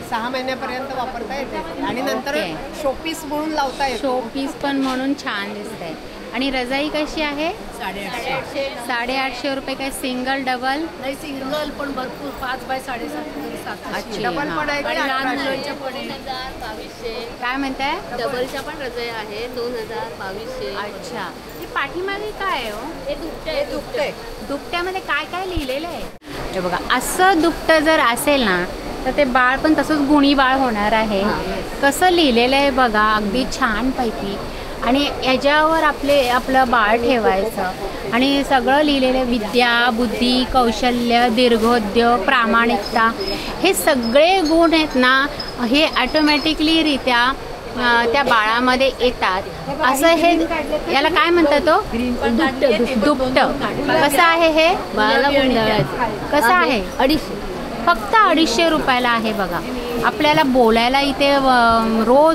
6 महिन्यापर्यंत वापरता येते आणि नंतर शोपीस म्हणून लावता येते. शोपीस पण म्हणून छान दिसतंय. आणि रजाई कशी आहे? 850 रुपये. काय सिंगल, डबल? नाही, सिंगल पण भरपूर 5 बाय 7.5. अच्छा, डबल पण आहे. लहान मुलांच्या पण 2200. काय म्हणताय? डबलच्या पण रजाई आहे 2200. अच्छा, पाठीमागे काय आहे? हो, हे दुपटे. दुपट्यामध्ये काय काय लिहिलेलं आहे? हे बघा, असं दुपटं जर असेल ना तर ते बाळ पण तसंच गुणी बाळ होणार आहे. कसं लिहिलेलं आहे बघा, अगदी छानपैकी. आणि याच्यावर आपलं बाळ ठेवायचं आणि सगळं लिहिलेलं विद्या, बुद्धी, कौशल्य, दीर्घोद्य, प्रामाणिकता, हे सगळे गुण आहेत ना, हे ॲटोमॅटिकलीरित्या त्या बाळामध्ये येतात. असं हे याला काय म्हणतात तो? दुपट. कसं आहे हे? कसं आहे? 250. फक्त 250 रुपयाला आहे बघा. आपल्याला बोलायला इथे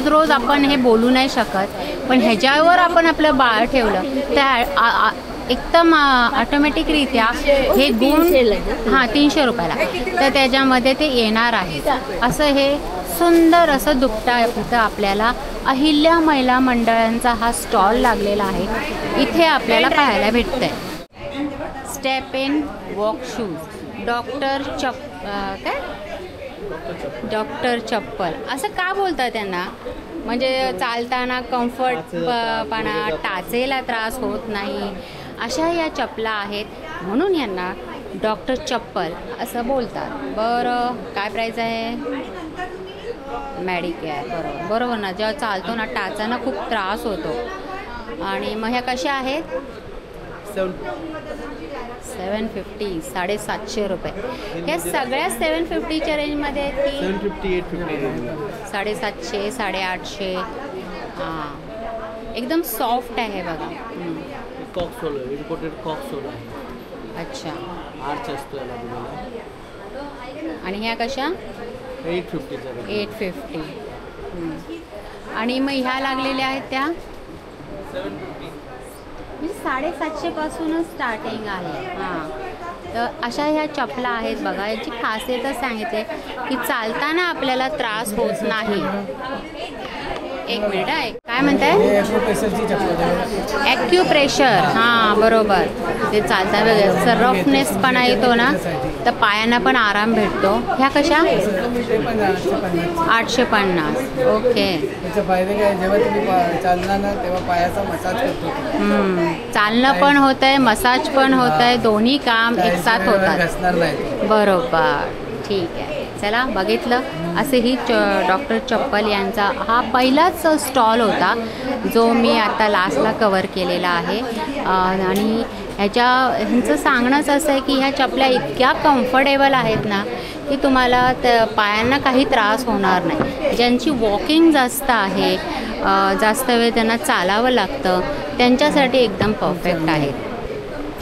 रोज आपण हे बोलू नाही शकत, पण ह्याच्यावर आपण आपलं बाळ ठेवलं तर एकदम ऑटोमॅटिकरित्या हे गुण 300 रुपयाला तर त्याच्यामध्ये ते येणार आहे. असं हे सुंदर असं दुपटा इथं आपल्याला अहिल्या महिला मंडळांचा हा स्टॉल लागलेला आहे. इथे आपल्याला पाहायला भेटतंय. Step in walk shoes, doctor चप्पल असं का बोलतात त्यांना? म्हणजे चालताना कम्फर्टपणा, टाचेला त्रास होत नाही अशा या चपला आहेत, म्हणून यांना डॉक्टर चप्पल असं बोलतात. बरं, काय प्राईस आहे? मेडिकेअर. बरोबर ना, जेव्हा चालतो ना टाचांना खूप त्रास होतो. आणि मग ह्या कशा आहेत? 750, 750 रुपये. ह्या सगळ्या 750च्या रेंजमध्ये आहेत की 750, 850. एकदम सॉफ्ट आहे बघा. कॉक्सोल इम्पोर्टेड कॉक्सोल आहे. अच्छा, आर्च असतो याला तुम्हाला. आणि ह्या कशा? 850. आणि मग ह्या लागलेल्या आहेत त्या 750 पासूनच स्टार्टिंग आहे. तर अशा ह्या चपला आहेत बघा. याची खासियतच सांगितले की चालताना आपल्याला त्रास होत नाही. एक मिनिट आहे, काय म्हणताय? ॲक्युप्रेशर. हां बरोबर, ते चालता वेगळं रफनेस पण येतो ना, तर पायांना पण आराम भेटतो. ह्या कशा? 850. ओके. त्याचा फायदे काय? जेव्हा तुम्ही चालणार ना तेव्हा पायाचा मसाज करतो. चालणं पण होत आहे, मसाज पण होत आहे, दोन्ही काम एकसाथ होतात. बरोबर, ठीक आहे. चला, बघितलं असे ही डॉक्टर चप्पल यांचा हा पहिलाच स्टॉल होता जो मी आता लास्टला कवर केलेला आहे. आणि ह्यांचं सांगणंच असं आहे की ह्या चपल्या इतक्या कम्फर्टेबल आहेत ना की तुम्हाला पायांना काही त्रास होणार नाही. ज्यांची वॉकिंग जास्त आहे, जास्त वेळ त्यांना चालावं लागतं, त्यांच्यासाठी एकदम परफेक्ट आहे.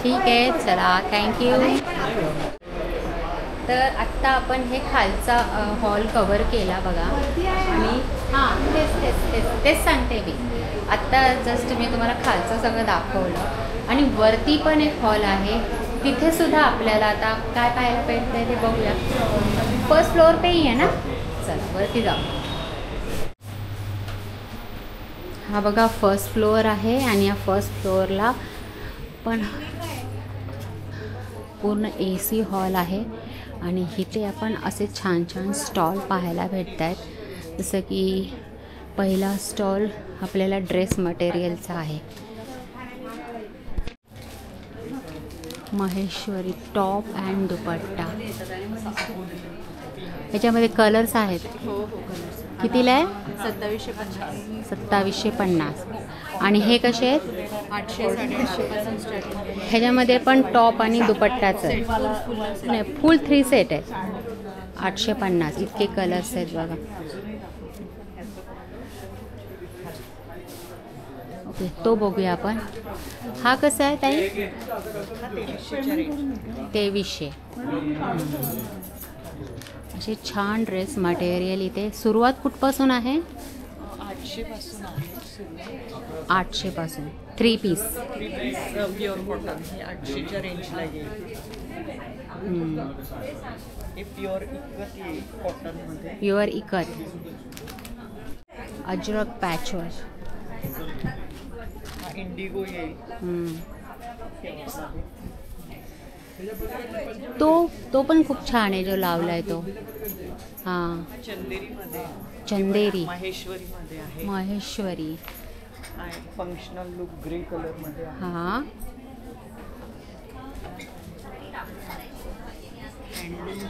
ठीक आहे, चला, थँक्यू. तर आत्ता आपण हे खालचा हॉल कवर केला बघा. आणि तेच सांगते मी. आत्ता जस्ट मी तुम्हाला खालचं सगळं दाखवलं आणि वरती पण एक हॉल आहे. तिथे सुद्धा आपल्याला आता काय पाहायला भेटतं आहे ते बघूया. फर्स्ट फ्लोअर पे ही आहे ना. चला वरती जाऊ. हा बघा फर्स्ट फ्लोअर आहे आणि या फर्स्ट फ्लोअरला पण पूर्ण AC हॉल आहे. आणि इथे आपण असे छान छान स्टॉल पाहायला भेटत आहेत. जसं की पहिला स्टॉल आपल्याला ड्रेस मटेरियलचा आहे. महेश्वरी टॉप अँड दुपट्टा. याच्यामध्ये कलर्स आहेत. कितीला आहे? 2750. आणि हे कसे आहेत? 800-850. ह्याच्यामध्ये पण टॉप आणि दुपट्टाचं आहे. नाही, फुल 3 सेट आहे. 850. इतके कलर्स आहेत बघा. ओके, तो बघूया आपण. हा कसा आहे ताई? 2300. असे छान ड्रेस मटेरियल इथे. सुरुवात कुठपासून आहे? 800 पासून. 3 पीस प्युअर कॉटन 800च्या रेंजला येईल. हे प्युअर इकत येईल कॉटनमध्ये. प्युअर इकत. अजरक पॅचवर्क. इंडिगो येईल. तो पण खूप छान आहे जो लावलाय तो. हां, चंदेरी. माहेश्वरीमध्ये आहे. माहेश्वरी. फंक्शनल लुक ग्रे कलरमध्ये आहे. हां,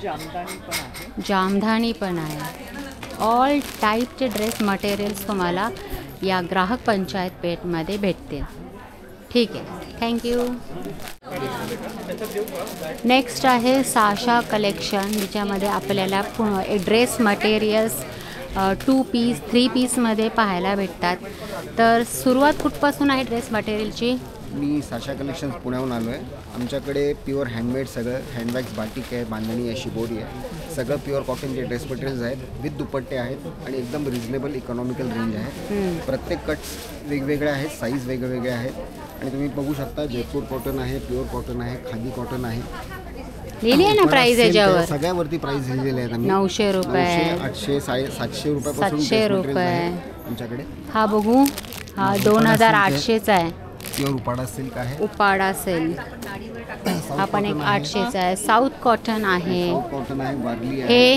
जामदानी पण आहे. जामधानी पण आहे. ऑल टाईपचे ड्रेस मटेरियल्स तुम्हाला या ग्राहक पंचायत पेठमध्ये भेटतील. ठीक आहे, थँक्यू. नेक्स्ट आहे साशा कलेक्शन, ज्याच्यामध्ये आपल्याला ड्रेस मटेरियल्स 2 पीस 3 पीसमध्ये पाहायला भेटतात. तर सुरुवात कुठपासून आहे ड्रेस मटेरियलची? मी साशा कलेक्शन्स पुण्याहून आलो आहे. आमच्याकडे प्युअर हँडमेड सगळं हँडबॅग्स, बाटिक आहे, बांधणी आहे, शिबोरी आहे, सगळं प्युअर कॉटनचे ड्रेस मटेरियल्स आहेत विथ दुपट्टे आहेत आणि एकदम रिजनेबल इकॉनॉमिकल रेंज आहे. प्रत्येक कट्स वेगवेगळे आहेत, साईज वेगवेगळे आहेत आणि तुम्ही बघू शकता जयपूर कॉटन आहे, प्युअर कॉटन आहे, खादी कॉटन आहे. लिहिली आहे ना प्राइस याच्यावर? सगळ्यावरती प्राइस लिहिलेले आहेत. 900 रुपये, 800, 700 रुपयापासून 700 रुपये आमच्याकडे. हा बघू, हा 2800चा आहे. प्युअर उपाडा सिल्क आहे. उपाडा सिल्क हा पण एक 800चा आहे. साऊथ कॉटन आहे. कॉटन आहे, वारली आहे.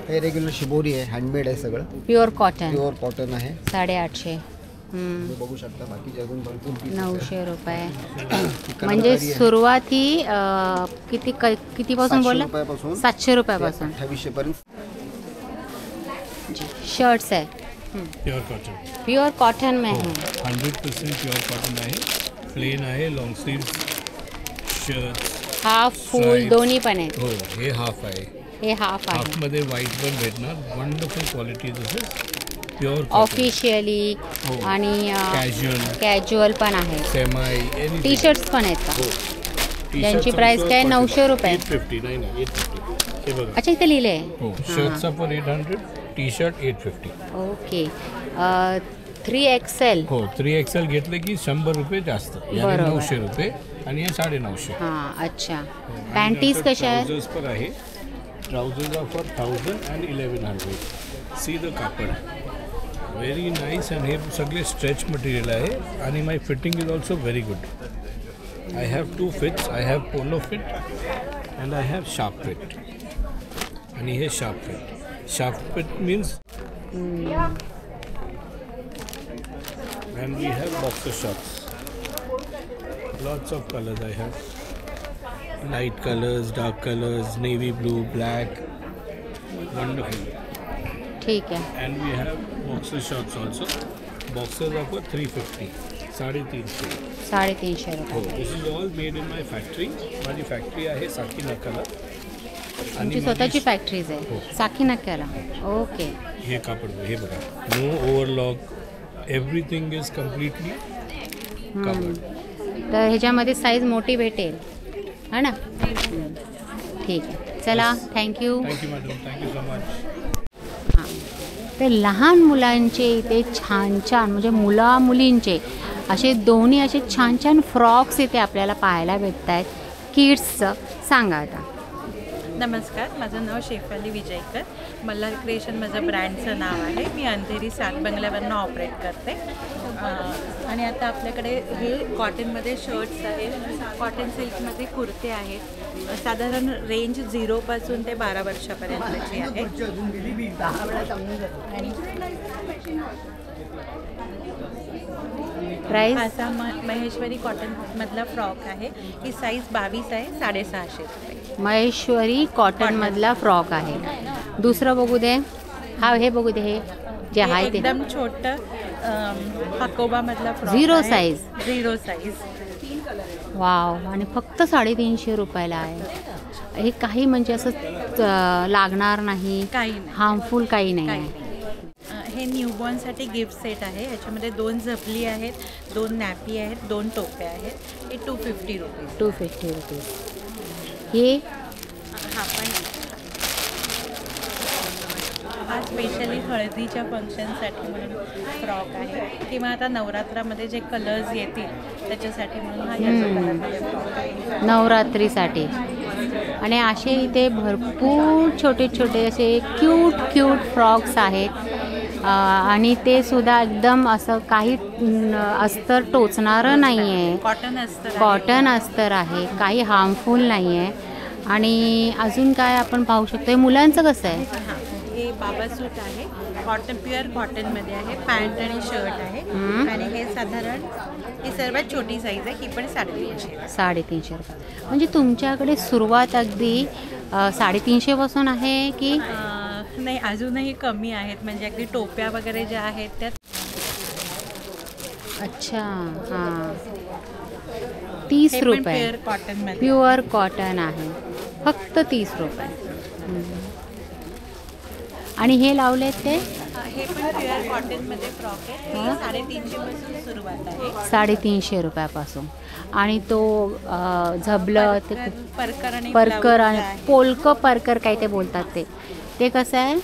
हे रेग्युलर शिबोरी आहे, हँडमेड आहे सगळं. Pure cotton. प्युअर कॉटन आहे. 850. बघू शकता बाकीचे अजून भरपूर पीस. 900 रुपये म्हणजे सुरुवात ही कितीपासून बोलला? 700 रुपयापासून 2800 पर्यंत. शर्ट्स आहे प्योर कॉटन. प्योर कॉटन में है. 100% प्योर कॉटन आहे. प्लेन आहे, लॉंग स्लीव शर्ट, हाफ फुल दोन्ही पण आहेत. हो, हे हाफ आहे. हे हाफ आहे. हाफमध्ये व्हाईट पण भेटणार. Wonderful quality. प्युअर ऑफिशियली आणि कॅज्युअल पण आहे. सेमाई टी शर्ट्स पण आहेत का? त्यांची प्राइस काय? 900 रुपये. 850. नाही 850. हे बघा. अच्छा, इथे लिहिले आहे. हो, शर्ट्सचा पण 800, टी शर्ट 850. ओके. 3XL. हो, 3XL घेतले की 100 रुपये जास्त. याने 900 रुपये आणि हे 950. हां, अच्छा. पॅन्टीज कशा आहेत? ट्राउजर्स पण आहे. Trousers are for 1000 and 1100. See the कापड व्हेरी नाईस. आणि हे सगळे स्ट्रेच मटेरियल आहे आणि my fitting is also very good. I have 2 fits. I have polo fit and I have sharp fit. आणि हे sharp fit. Sharp fit means and we have boxer shorts. Lots of colors I have. Light colors, dark colors, navy blue, black. Wonderful. ठीक है. And we have boxer shorts also. Boxers are for 350. 350. 350 रुपये. Oh, this is all made in my factory. माझी factory आहे साकीनाक्याला. तुमची स्वतःची factories आहे साकीनाक्याला. Okay. हे कापड हे बघा. No overlock. Everything is completely covered. तर ह्याच्यामध्ये साईज मोठी भेटेल है ना? ठीक आहे, चला. Thank you. Thank you madam. Thank you so much. हां, तर लहान मुलांचे इथे छान छान म्हणजे मुला मुलींचे असे दोन्ही असे छान छान फ्रॉक्स इथे आपल्याला पाहायला भेटत आहेत. किड्सचं सांगा आता. नमस्कार, माझं नाव शेफाली विजयकर. मल्हार क्रिएशन माझं ब्रँडचं नाव आहे. मी अंधेरी सात बंगल्यावरनं ऑपरेट करते. आणि आता आपल्याकडे हे कॉटनमध्ये शर्ट्स आहेत, कॉटन सिल्कमध्ये कुर्ते आहेत. साधारण रेंज 0 ते 12 वर्षापर्यंतची आहे. प्राइस असा महेश्वरी कॉटनमधला फ्रॉक आहे. ही साईज 22 आहे. 650 रुपये. महेश्वरी कॉटनमधला फ्रॉक आहे. दुसरं बघू दे. हा, हे बघू दे. हे जे आहे ते एकदम छोटं हकोबामधला फ्रॉक. 0 साईज. 0 साईज. वाव. आणि फक्त 350 रुपयाला आहे. हे काही म्हणजे असं लागणार नाही, हार्मफुल काही नाही आहे. हे न्यूबॉर्नसाठी गिफ्ट सेट आहे. ह्याच्यामध्ये 2 झपली आहेत, 2 नॅपी आहेत, 2 टोप्या आहेत. हे 250 रुपीज. 250 रुपीज. हे हा पण हा स्पेशली हळदीच्या फंक्शनसाठी म्हणून फ्रॉक आहे, किंवा आता नवरात्रामध्ये जे कलर्स येतील त्याच्यासाठी म्हणून हा कलरमध्ये फ्रॉक आहे. नवरात्रीसाठी. आणि असे इथे भरपूर छोटे छोटे असे क्यूट फ्रॉक्स आहेत. आणि ते सुद्धा एकदम असं काही अस्तर टोचणारं नाही आहे. कॉटन अस्तर आहे, काही हार्मफुल नाही आहे. आणि अजून काय आपण पाहू शकतो. हे मुलांचं कसं आहे? हे बाबा सूट आहे, कॉटन प्युअर कॉटनमध्ये आहे. पॅन्ट आणि शर्ट आहे. आणि हे साधारण ही सर्वात छोटी साईज आहे. ही पण 350 रुपये. म्हणजे तुमच्याकडे सुरुवात अगदी 350 पासून आहे की नाही, अजूनही कमी आहेत. म्हणजे अगदी टोप्या वगैरे ज्या आहेत त्या. अच्छा, हां, 30 हे पण रुपये. प्युअर कॉटनमध्ये. प्युअर कॉटन आहे, फक्त 30 रुपये. आणि हे लावलेत ते हे पण प्युअर कॉटनमध्ये फ्रॉक आहे. 350 पासून सुरुवात आहे. 350 रुपयापासून. आणि तो झबलं ते परकर आणि परकर आणि ब्लाऊज आहे. पोलकं परकर काय ते बोलतात ते कसं आहे?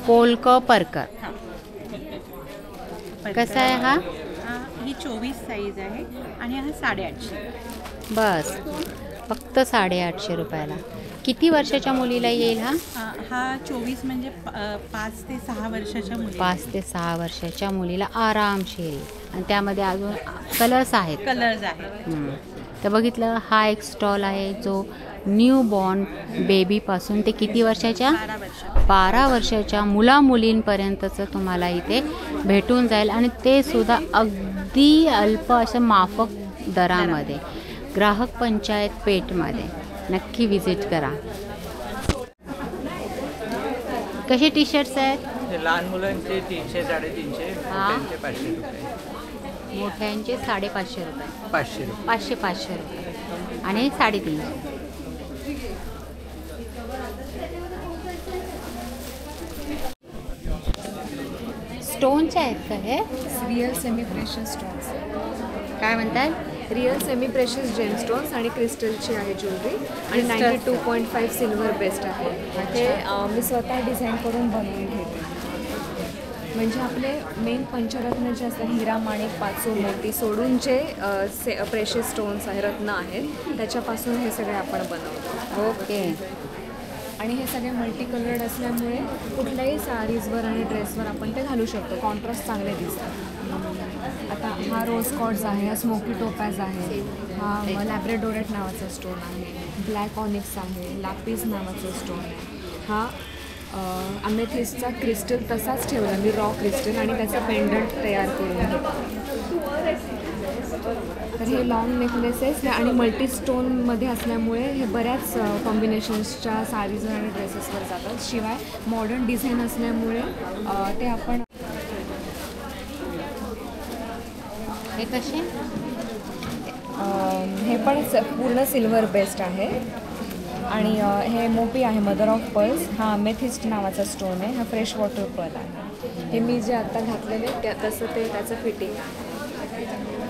पोलकं परकर कसं आहे हा? ही 24 साईज आहे आणि हा 850. बस, फक्त 850 रुपयाला. किती वर्षाच्या मुलीला येईल हा? हा 24 म्हणजे 5 ते 6 वर्षाच्या मुली. 5 ते 6 वर्षाच्या मुलीला आरामशीर येईल. आणि त्यामध्ये अजून कलर्स आहेत. कलर्स आहेत. तर बघितलं, हा एक स्टॉल आहे जो न्यू बॉर्न बेबीपासून ते किती वर्षाच्या? 12 वर्षाच्या मुलींपर्यंतचं तुम्हाला इथे भेटून जाईल. आणि ते सुद्धा अगदी अल्प असं माफक दरामध्ये. ग्राहक पंचायत पेठमध्ये नक्की विजिट करा. कसे टी शर्ट्स आहेत? लहान मुलांचे 300 350, मोठ्यांचे 500 रुपये. मोठ्यांचे 550 रुपये. 500 रुपये. 500 रुपये आणि 350. स्टोनचे आहेत का हे? Real semi precious stones. काय म्हणतात? रिअल सेमी प्रेशियस जेम स्टोन्स आणि क्रिस्टलची आहे ज्वेलरी. आणि 92.5 सिल्वर बेस्ट आहे. हे मी स्वतः डिझाईन करून बनवून घेते. म्हणजे आपले मेन पंचरत्न जे असतात, हिरा, माणिक, पाचू, मोती सोडून जे प्रेशियस स्टोन्स आहे, रत्न आहेत, त्याच्यापासून हे सगळे आपण बनवतो. ओके. आणि हे सगळे मल्टी कलर्ड असल्यामुळे कुठल्याही साडीजवर आणि ड्रेसवर आपण ते घालू शकतो. कॉन्ट्रास्ट चांगले दिसतात. आता हा रोज कॉर्ड्स आहे, हा स्मोकी टोपॅज आहे, हा लॅब्रेडोरेट नावाचा स्टोन आहे, ब्लॅक ऑनिक्स आहे, लापिस नावाचा स्टोन आहे, हा अमेथिस्टचा क्रिस्टल तसाच ठेवला मी, रॉ क्रिस्टल, आणि त्याचा पेंडंट तयार करून घेतला. तर हे लॉंग नेकलेसेस आणि मल्टी स्टोनमध्ये असल्यामुळे हे बऱ्याच कॉम्बिनेशन्सच्या साडीज आणि ड्रेसेसवर जातात. शिवाय मॉडर्न डिझाईन असल्यामुळे ते आपण. हे कसे? हे पण पूर्ण सिल्वर बेस्ड आहे. आणि हे मोपी आहे, मदर ऑफ पर्ल्स. हा अमेथिस्ट नावाचा स्टोन आहे. हा फ्रेश वॉटर पर्ल आहे. हे मी जे आत्ता घातलेले तसं ते त्याचं फिटिंग आहे.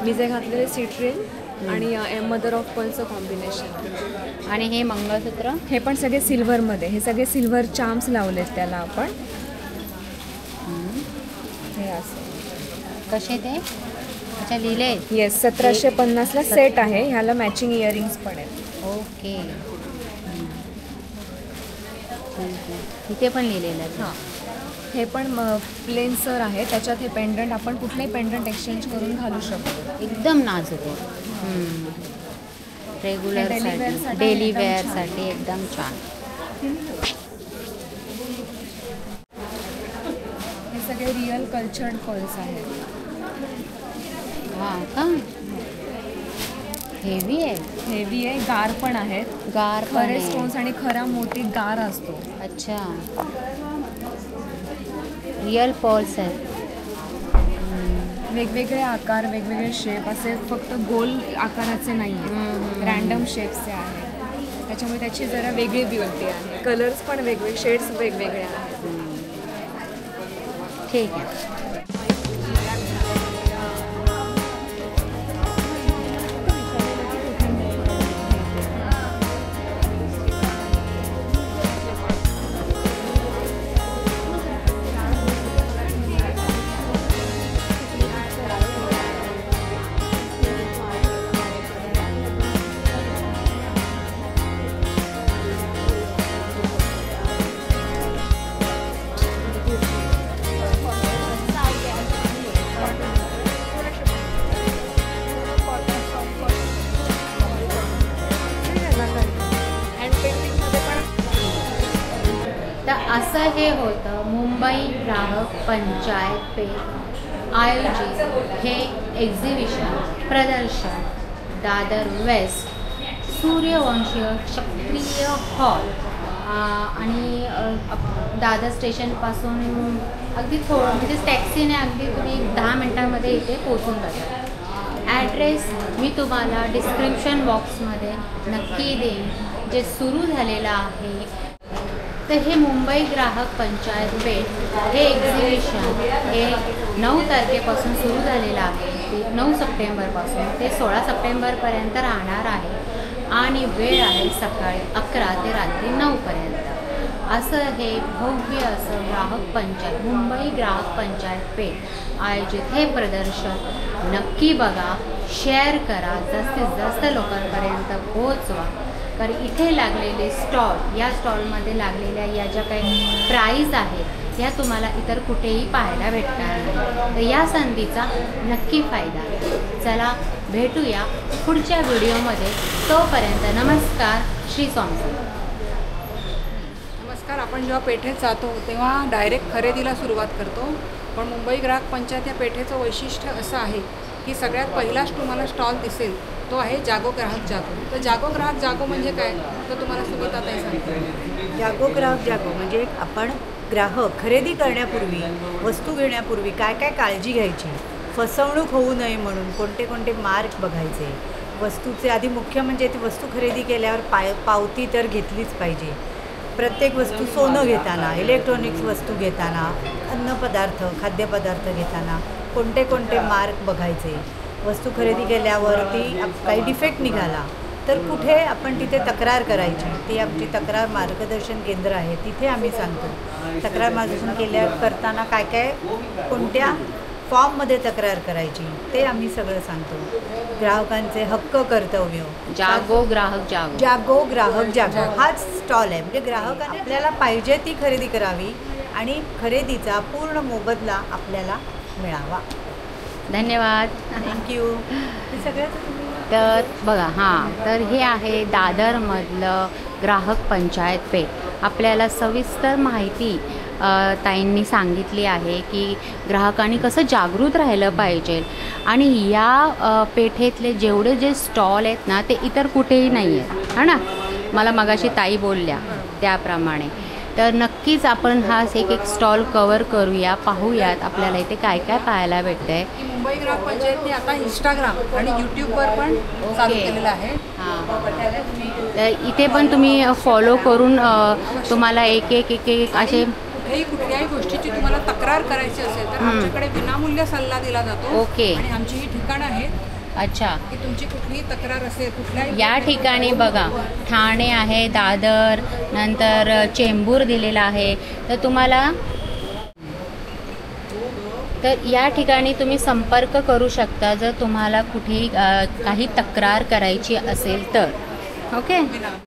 मी जे घातलेले सिट्रिन आणि मदर ऑफ पर्लचं कॉम्बिनेशन. आणि हे मंगळसूत्र? हे पण सगळे सिल्वरमध्ये. हे सगळे सिल्वर चार्म्स लावलेत त्याला आपण. हे असं. कसे ते? अच्छा, लिहिले? येस, 1750ला सेट आहे. ह्याला मॅचिंग इयरिंग्स पण आहेत. ओके. इथे पण लिहिलेलं आहे. हां, हे पण प्लेन सर आहे. त्याच्यात हे पेंडंट आपण कुठलाही पेंडंट एक्सचेंज करून घालू शकतो. एकदम नाजूक आहे. रेग्युलरसाठी, डेली वेअरसाठी एकदम छान. हे सगळे रिअल कल्चर्ड पर्ल्स आहेत. हां का? हेवी आहे. हेवी आहे. गार पण आहेत. गार पण खरे आहे. स्टोन्स आणि खरा मोती गार असतो. अच्छा, रिअल पर्ल्स आहेत. वेगवेगळे आकार, वेगवेगळे शेप, असे फक्त गोल आकाराचे नाही आहेत, रँडम शेप्सचे आहेत. त्याच्यामुळे त्याची जरा वेगळी ब्युटी आहे. कलर्स पण वेगवेगळे, शेड्स वेगवेगळे आहेत. ठीक आहे. असं हे होतं मुंबई ग्राहक पंचायत पेठ आयोजित हे एक्झिबिशन प्रदर्शन दादर वेस्ट सूर्यवंशी क्षत्रिय हॉल आणि दादर स्टेशनपासून अगदी थोडं म्हणजे टॅक्सीने अगदी तुम्ही 10 मिनटांमध्ये इथे पोहोचून जाता. ॲड्रेस मी तुम्हाला डिस्क्रिप्शन बॉक्समध्ये नक्की देईन. जे सुरू झालेलं आहे तर हे मुंबई ग्राहक पंचायत पेठ हे एक्झिबिशन हे 9 तारखेपासून सुरू झालेलं आहे. ते 9 सप्टेंबरपासून ते 16 सप्टेंबरपर्यंत राहणार आहे आणि वेळ आहे सकाळी 11 ते रात्री 9पर्यंत. असं हे भव्य असं ग्राहक पंचायत मुंबई ग्राहक पंचायत पेठ आयोजित हे प्रदर्शन नक्की बघा, शेअर करा, जास्तीत जास्त लोकांपर्यंत पोहोचवा. कारण इथे लागलेले स्टॉल, या स्टॉलमध्ये लागलेल्या या ज्या काही प्राईज आहेत या तुम्हाला इतर कुठेही पाहायला भेटणार नाही. तर या संधीचा नक्की फायदा. चला भेटूया पुढच्या व्हिडिओमध्ये. तोपर्यंत नमस्कार. श्री स्वामी. नमस्कार. आपण जेव्हा पेठेत जातो तेव्हा डायरेक्ट खरेदीला सुरुवात करतो, पण मुंबई ग्राहक पंचायत या पेठेचं वैशिष्ट्य असं आहे की सगळ्यात पहिलाच तुम्हाला स्टॉल दिसेल तो आहे जागो ग्राहक जागो. तर जागो ग्राहक जागो म्हणजे काय तर तुम्हाला सुविधा ताई सांगते. जागो ग्राहक जागो म्हणजे आपण ग्राहक खरेदी करण्यापूर्वी, वस्तू घेण्यापूर्वी काय काय काळजी घ्यायची, फसवणूक होऊ नये म्हणून कोणते कोणते मार्क बघायचे, वस्तूचे आधी मुख्य म्हणजे ती वस्तू खरेदी केल्यावर पावती तर घेतलीच पाहिजे. प्रत्येक वस्तू सोनं घेताना, इलेक्ट्रॉनिक्स वस्तू घेताना, अन्नपदार्थ खाद्यपदार्थ घेताना कोणते कोणते मार्क बघायचे. वस्तू खरेदी केल्यावरती काही डिफेक्ट निघाला तर कुठे आपण तिथे तक्रार करायची. ती आमची तक्रार मार्गदर्शन केंद्र आहे, तिथे आम्ही सांगतो. तक्रार मार्गदर्शन करताना काय काय कोणत्या फॉर्ममध्ये तक्रार करायची ते आम्ही सगळं सांगतो. ग्राहकांचे हक्क कर्तव्य. जागो ग्राहक जागो. जागो ग्राहक जागो हाच स्टॉल आहे. म्हणजे ग्राहकाने आपल्याला पाहिजे ती खरेदी करावी आणि खरेदीचा पूर्ण मोबदला आपल्याला मिळावा. धन्यवाद. थँक्यू. हे सगळ्यात तर बघा तर हे आहे दादरमधलं ग्राहक पंचायत पेठ. आपल्याला सविस्तर माहिती ताईंनी सांगितली आहे की ग्राहकांनी कसं जागृत राहिलं पाहिजे आणि या पेठेतले जेवढे जे स्टॉल आहेत ना ते इतर कुठेही नाही आहेत, है ना. मला मगाशी ताई बोलल्या त्याप्रमाणे. तर नक्कीच आपण हा एक स्टॉल कव्हर करूया, पाहूयात आपल्याला इथे काय काय पाहायला भेटतं आहे. मुंबई ग्राहक पंचायतने आता इंस्टाग्राम आणि यूट्यूबवर पण चालू केलेलं आहे. तर इथे पण तुम्ही फॉलो करून तुम्हाला एक असे कुठल्याही गोष्टीची तुम्हाला तक्रार करायची असेल तर आमच्याकडे विनामूल्य सल्ला दिला जातो. आणि आमची ही ठिकाणं आहेत. अच्छा. की तुमची कुठलीही तक्रार असेल कुठल्याही या ठिकाणी बघा ठाणे आहे, दादर, नंतर चेंबूर दिलेला आहे. तर तुम्हाला तर या ठिकाणी तुम्ही संपर्क करू शकता जर तुम्हाला कुठेही काही तक्रार करायची असेल तर. ओके.